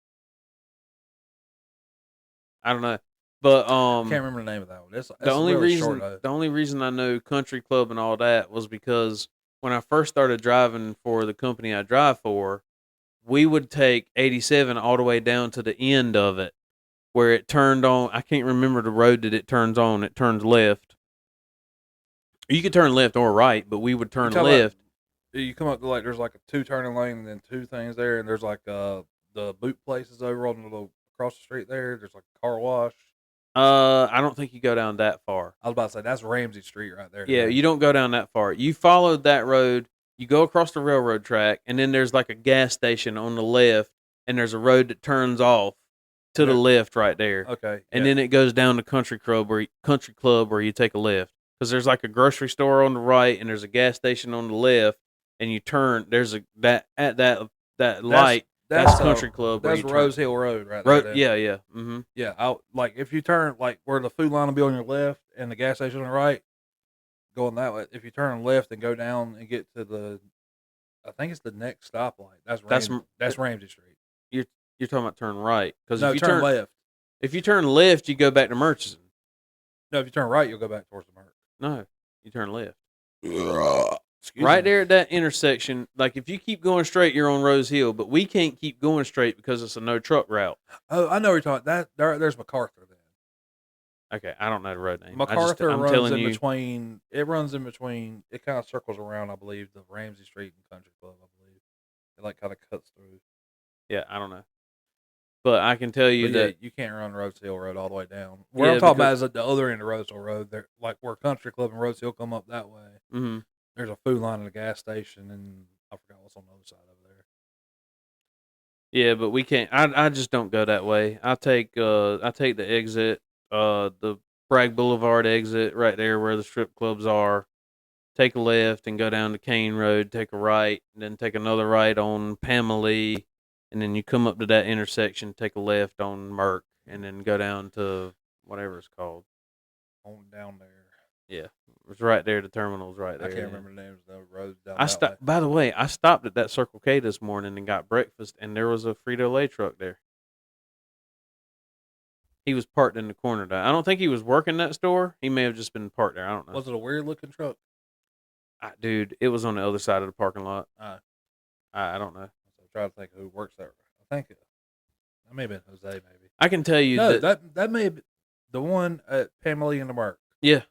it? I don't know. But I can't remember the name of that one. It's the only really reason short, the only reason I know Country Club and all that was because when I first started driving for the company I drive for, we would take 87 all the way down to the end of it where it turned on. I can't remember the road that it turns on. It turns left. You could turn left or right, but we would turn left. You come up to there's like a 2 turning lane and then 2 things there, and there's like the boot places over on the little across the street there. There's like a car wash. I don't think you go down that far. I was about to say that's Ramsey Street right there. Yeah, you don't go down that far. You followed that road. You go across the railroad track, and then there's like a gas station on the left, and there's a road that turns off to the left right there. Okay. And then it goes down to Country Club where you take a left. Because there's like a grocery store on the right, and there's a gas station on the left, and you turn. There's that light. That's Country Club. That's Rose Hill Road right there. Yeah. Mm-hmm. Yeah, like if you turn like where the food line will be on your left and the gas station on the right, going that way. If you turn left and go down and get to I think it's the next stoplight. That's Ramsey Street. You're talking about turn right because if you turn left. If you turn left, you go back to Murchison. No, if you turn right, you'll go back towards the Merc. No, you turn left. Excuse right me. there at that intersection, like if you keep going straight, you're on Rose Hill, but we can't keep going straight because it's a no truck route. Oh, I know what you're talking. There's MacArthur then. Okay, I don't know the road name. MacArthur I'm runs telling in you. between. It runs in between. It kind of circles around, I believe, the Ramsey Street and Country Club. I believe it like kind of cuts through. Yeah, I don't know. But I can tell you But yeah, that. you can't run Rose Hill Road all the way down. Where Yeah, I'm talking about because is at the other end of Rose Hill Road. There, like where Country Club and Rose Hill come up that way. hmm There's a food line at a gas station, and I forgot what's on the other side over there. Yeah, but we can't. I just don't go that way. I take the exit, the Bragg Boulevard exit right there where the strip clubs are. Take a left and go down to Kane Road. Take a right, and then take another right on Pamela, and then you come up to that intersection. Take a left on Merck, and then go down to whatever it's called. On down there. Yeah, it's right there. The terminal's right there. I can't yeah. remember the names of the roads down I that way. stopped. By the way, I stopped at that Circle K this morning and got breakfast, and there was a Frito Lay truck there. He was parked in the corner. I don't think he was working that store. He may have just been parked there. I don't know. Was it a weird looking truck? Dude, it was on the other side of the parking lot. I I don't know. try to think who works there. I think that may have been Jose. Maybe. I can tell you No, that. that may have been the one at Pamela and the Merck. Yeah,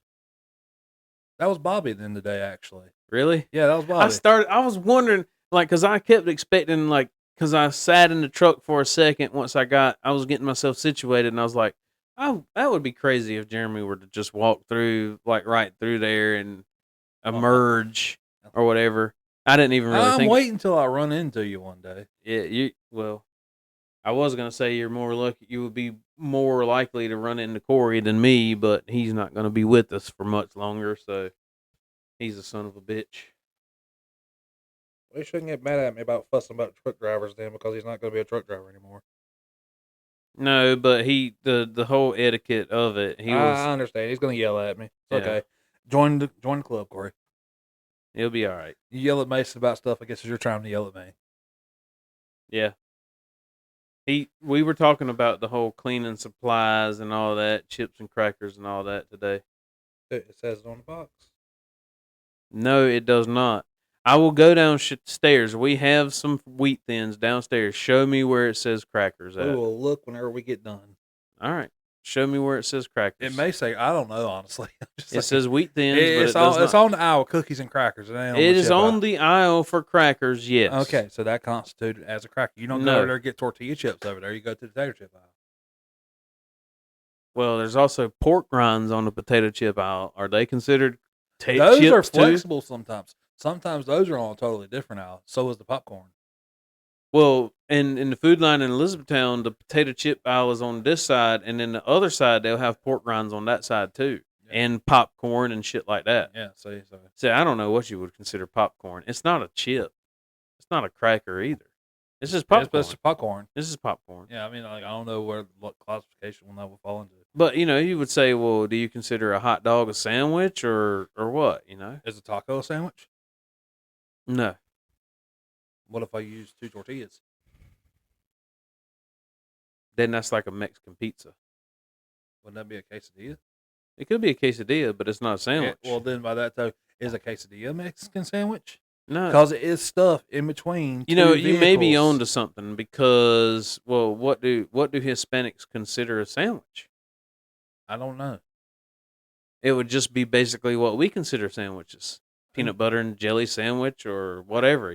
That was Bobby at the end of the day, actually. really. Yeah, that was Bobby. I was wondering, like, because I kept expecting, like, because I sat in the truck for a second once I was getting myself situated, and I was like, oh, that would be crazy if Jeremy were to just walk through, like, right through there and emerge or whatever. I didn't even really I'm think. waiting until I run into you one day. Yeah, well, I was gonna say you're more lucky. You would be more likely to run into Corey than me, but he's not gonna be with us for much longer. So he's a son of a bitch. Well, you shouldn't get mad at me about fussing about truck drivers then, because he's not going to be a truck driver anymore. No, but the whole etiquette of it. I understand. He's going to yell at me. It's Yeah. okay. Join the club, Corey. He'll be all right. You yell at Mason about stuff, I guess, as you're trying to yell at me. Yeah. We were talking about the whole cleaning supplies and all that, chips and crackers and all that today. It says it on the box. No, it does not. I will go downstairs. We have some wheat thins downstairs. Show me where it says crackers at. We will look whenever we get done. All right. Show me where it says crackers. It may say, I don't know, honestly. It says wheat thins, it's on the aisle, cookies and crackers. It is on the aisle for crackers, yes. Okay, so that constituted as a cracker. You don't go over there and get tortilla chips over there. You go to the potato chip aisle. Well, there's also pork rinds on the potato chip aisle. Are they considered chips Those are too? flexible sometimes. Sometimes those are on a totally different aisle. So is the popcorn. Well, in the food line in Elizabethtown, the potato chip aisle is on this side, and then the other side they'll have pork rinds on that side too, and popcorn and shit like that. Yeah, See, I don't know what you would consider popcorn. It's not a chip. It's not a cracker either. It's just popcorn. It's popcorn. This is popcorn. Yeah, I mean, like, I don't know what classification one that will fall into. But you would say, well, do you consider a hot dog a sandwich or what? Is a taco a sandwich? No. What if I use 2 tortillas? Then that's like a Mexican pizza. Wouldn't that be a quesadilla? It could be a quesadilla, but it's not a sandwich. Well, then by that token, is a quesadilla a Mexican sandwich? No, because it is stuff in between. You may be on to something because, well, what do Hispanics consider a sandwich? I don't know. It would just be basically what we consider sandwiches: peanut butter and jelly sandwich or whatever,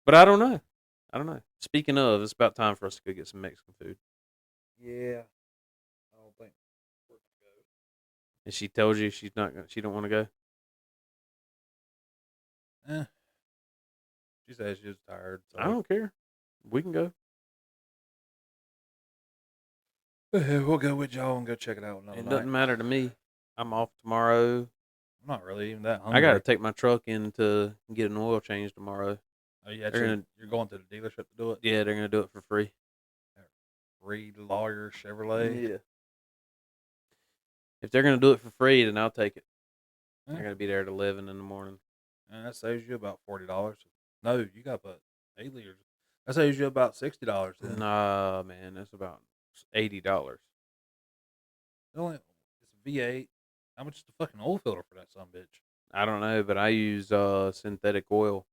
But I don't know. Speaking of, it's about time for us to go get some Mexican food. Yeah, I don't think we're gonna go. And she told you she don't want to go. She says she was tired. So. I don't care. We can go. We'll go with y'all and go check it out another It night. doesn't matter to me. I'm off tomorrow. I'm not really even that hungry. I got to take my truck in to get an oil change tomorrow. Oh, yeah, you're going to the dealership to do it? Yeah, they're going to do it for free. Reed Lawyer Chevrolet? Yeah. If they're going to do it for free, then I'll take it. Yeah. I got to be there at 11 in the morning. And that saves you about $40. No, you got about 8 liters. That saves you about $60 then. Nah, man, that's about $80. It's a V8. How much is the fucking oil filter for that son of a bitch? I don't know, but I use synthetic oil.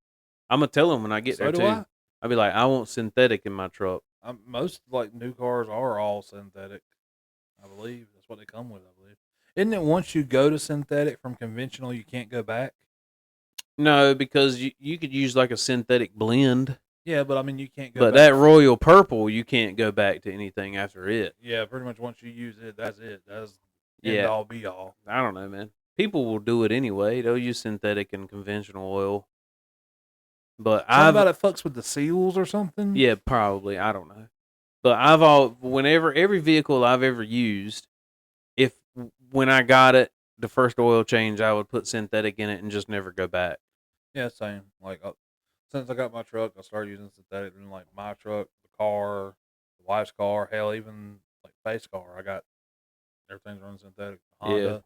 I'm going to tell them when I get there, too. I. I'll be like, I want synthetic in my truck. Most, like, new cars are all synthetic, I believe. That's what they come with, I believe. Isn't it once you go to synthetic from conventional, you can't go back? No, because you could use like a synthetic blend. Yeah, but I mean, you can't go But back. that royal purple, you can't go back to anything after it. Yeah, pretty much once you use it, that's it. That's Yeah. end all be all. I don't know, man. People will do it anyway. They'll use synthetic and conventional oil. But Something about it fucks with the seals or something. Yeah, probably. I don't know. But whenever every vehicle I've ever used, when I got it, the first oil change, I would put synthetic in it and just never go back. Yeah, same. Like since I got my truck, I started using synthetic. And like my truck, the car, the wife's car, hell, even like face car, I got everything's running synthetic. Honda. Yeah.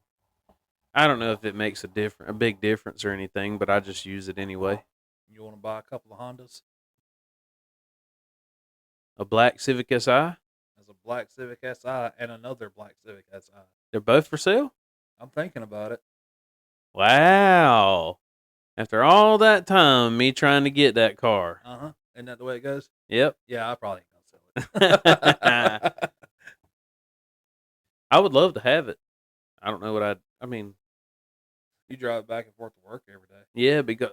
I don't know if it makes a big difference or anything, but I just use it anyway. You want to buy a couple of Hondas? A black Civic Si? There's a black Civic Si and another black Civic Si. They're both for sale? I'm thinking about it. Wow. After all that time, me trying to get that car. Isn't that the way it goes? Yep. Yeah, I probably ain't gonna sell it. I would love to have it. I don't know what I mean. You drive back and forth to work every day. Yeah, because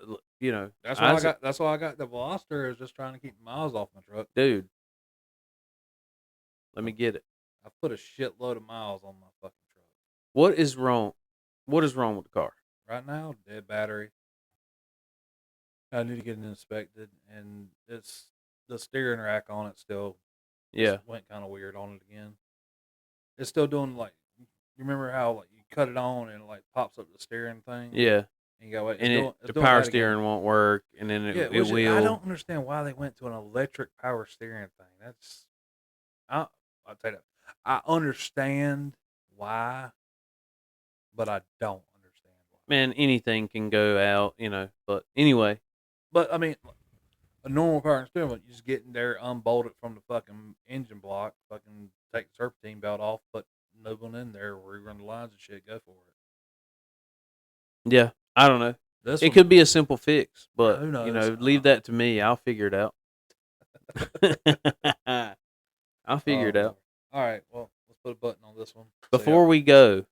that's why that's why I got the Veloster, is just trying to keep the miles off my truck. Dude. Let me get it. I put a shitload of miles on my fucking truck. What is wrong? What is wrong with the car? Right now, dead battery. I need to get it inspected, and it's the steering rack on it still. Yeah, went kind of weird on it again. It's still doing like, you remember how like you cut it on and it like pops up the steering thing? Yeah. And you go, wait, and the power steering won't work, and then it will. I don't understand why they went to an electric power steering thing. That's I'll tell you that. I understand why, but I don't understand why. Man, anything can go out, but anyway. But I mean, a normal power steering wheel, you just get in there, unbolt it from the fucking engine block, fucking take the serpentine belt off, put no one in there, rerun the lines and shit, go for it. Yeah, I don't know. It could be a simple fix, but who knows? Leave that to me. I'll figure it out. I'll figure it out. All right, well, let's put a button on this one. Before we go,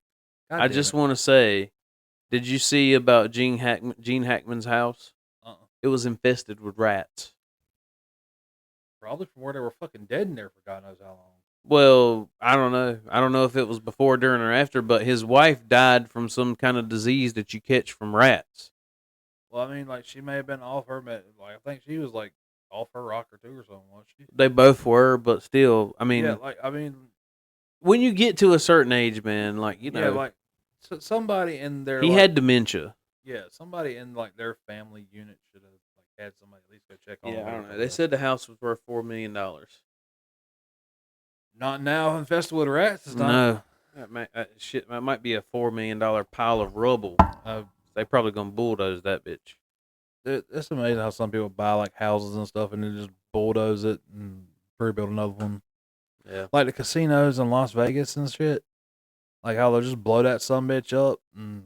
God I just want to say, did you see about Gene Hackman's house? It was infested with rats. Probably from where they were fucking dead in there for God knows how long. Well, I don't know. I don't know if it was before, during, or after, but his wife died from some kind of disease that you catch from rats. Well, I mean, like, she may have been off her, I think she was, like, off her rocker, too, or something, wasn't she? They both were, but still, I mean... Yeah, when you get to a certain age, man, Yeah, like, somebody in their... He had dementia. Yeah, somebody in, like, their family unit should have, like, had somebody at least go check on him. Yeah, I don't know. They said the house was worth $4 million. Not now, infested with rats. It's not. No. That might be a $4 million pile of rubble. They probably gonna bulldoze that bitch. It's amazing how some people buy like houses and stuff and then just bulldoze it and rebuild another one. Yeah, like the casinos in Las Vegas and shit. Like how they'll just blow that sumbitch up and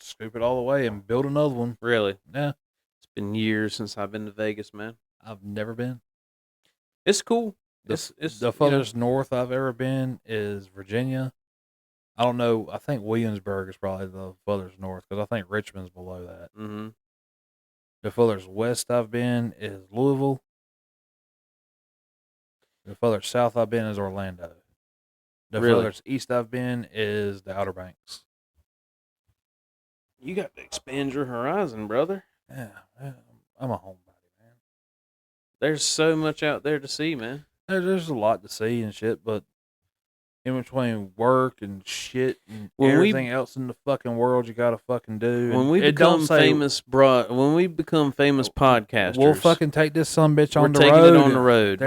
scoop it all away and build another one. Really? Yeah. It's been years since I've been to Vegas, man. I've never been. It's cool. It's the furthest north I've ever been is Virginia. I don't know. I think Williamsburg is probably the furthest north because I think Richmond's below that. Mm-hmm. The furthest west I've been is Louisville. The furthest south I've been is Orlando. The furthest east I've been is the Outer Banks. You got to expand your horizon, brother. Yeah, I'm a homebody, man. There's so much out there to see, man. There's a lot to see and shit, but in between work and shit and everything else in the fucking world you gotta fucking do. When we become famous podcasters, we'll fucking take this sumbitch on the road. We're taking it on the road.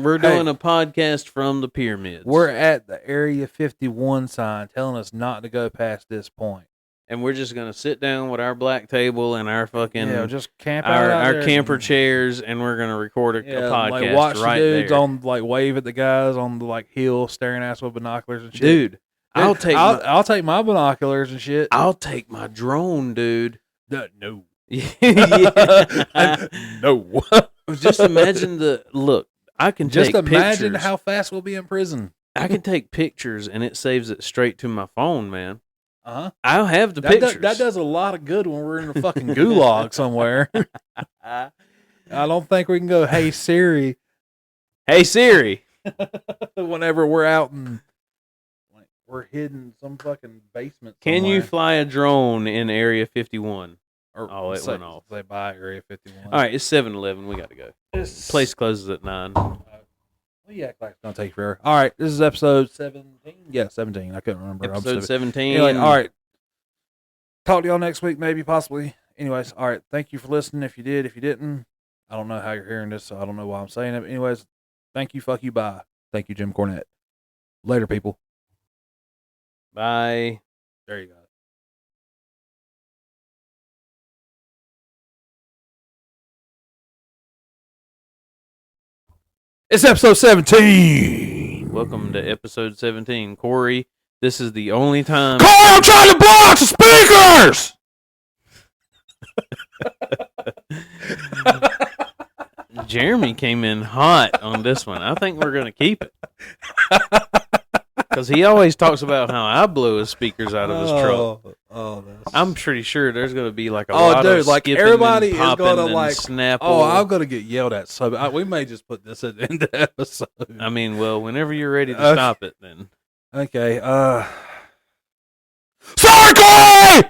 We're doing a podcast from the pyramids. We're at the Area 51 sign telling us not to go past this point. And we're just gonna sit down with our black table and our fucking just camp our camper chairs, and we're gonna record a podcast like watch right the dudes there. on like wave at the guys on the like hill staring at us with binoculars and shit. Dude, I'll take my binoculars and shit. I'll take my drone, dude. No. Yeah. No. Just imagine I can just take imagine pictures. how fast we'll be in prison. I can take pictures and it saves it straight to my phone, man. Uh-huh. I'll have the pictures. That does a lot of good when we're in a fucking gulag somewhere. I don't think we can go, hey, Siri. Hey, Siri. Whenever we're out and like, we're hidden in some fucking basement somewhere. Can you fly a drone in Area 51? Or it went off. Say bye, Area 51. All right, it's 7-11. We got to go. Place closes at 9. Well, yeah, like it's going to take forever. All right, this is episode 17. Yeah, 17. I couldn't remember. Episode 17. Anyway, all right. Talk to y'all next week, maybe, possibly. Anyways, all right. Thank you for listening. If you did, if you didn't, I don't know how you're hearing this, so I don't know why I'm saying it. But anyways, thank you, fuck you, bye. Thank you, Jim Cornette. Later, people. Bye. There you go. It's episode 17. Welcome to episode 17. Corey, this is the only time... Corey, I'm trying to blow out the speakers! Jeremy came in hot on this one. I think we're going to keep it. Because he always talks about how I blew his speakers out of his truck. I'm pretty sure there's going to be like a lot of like skipping everybody and is popping going to and like snapple. Oh, I'm going to get yelled at. So we may just put this at the end of the episode. I mean, well, whenever you're ready to stop it, then. Okay. Sorry, Corey!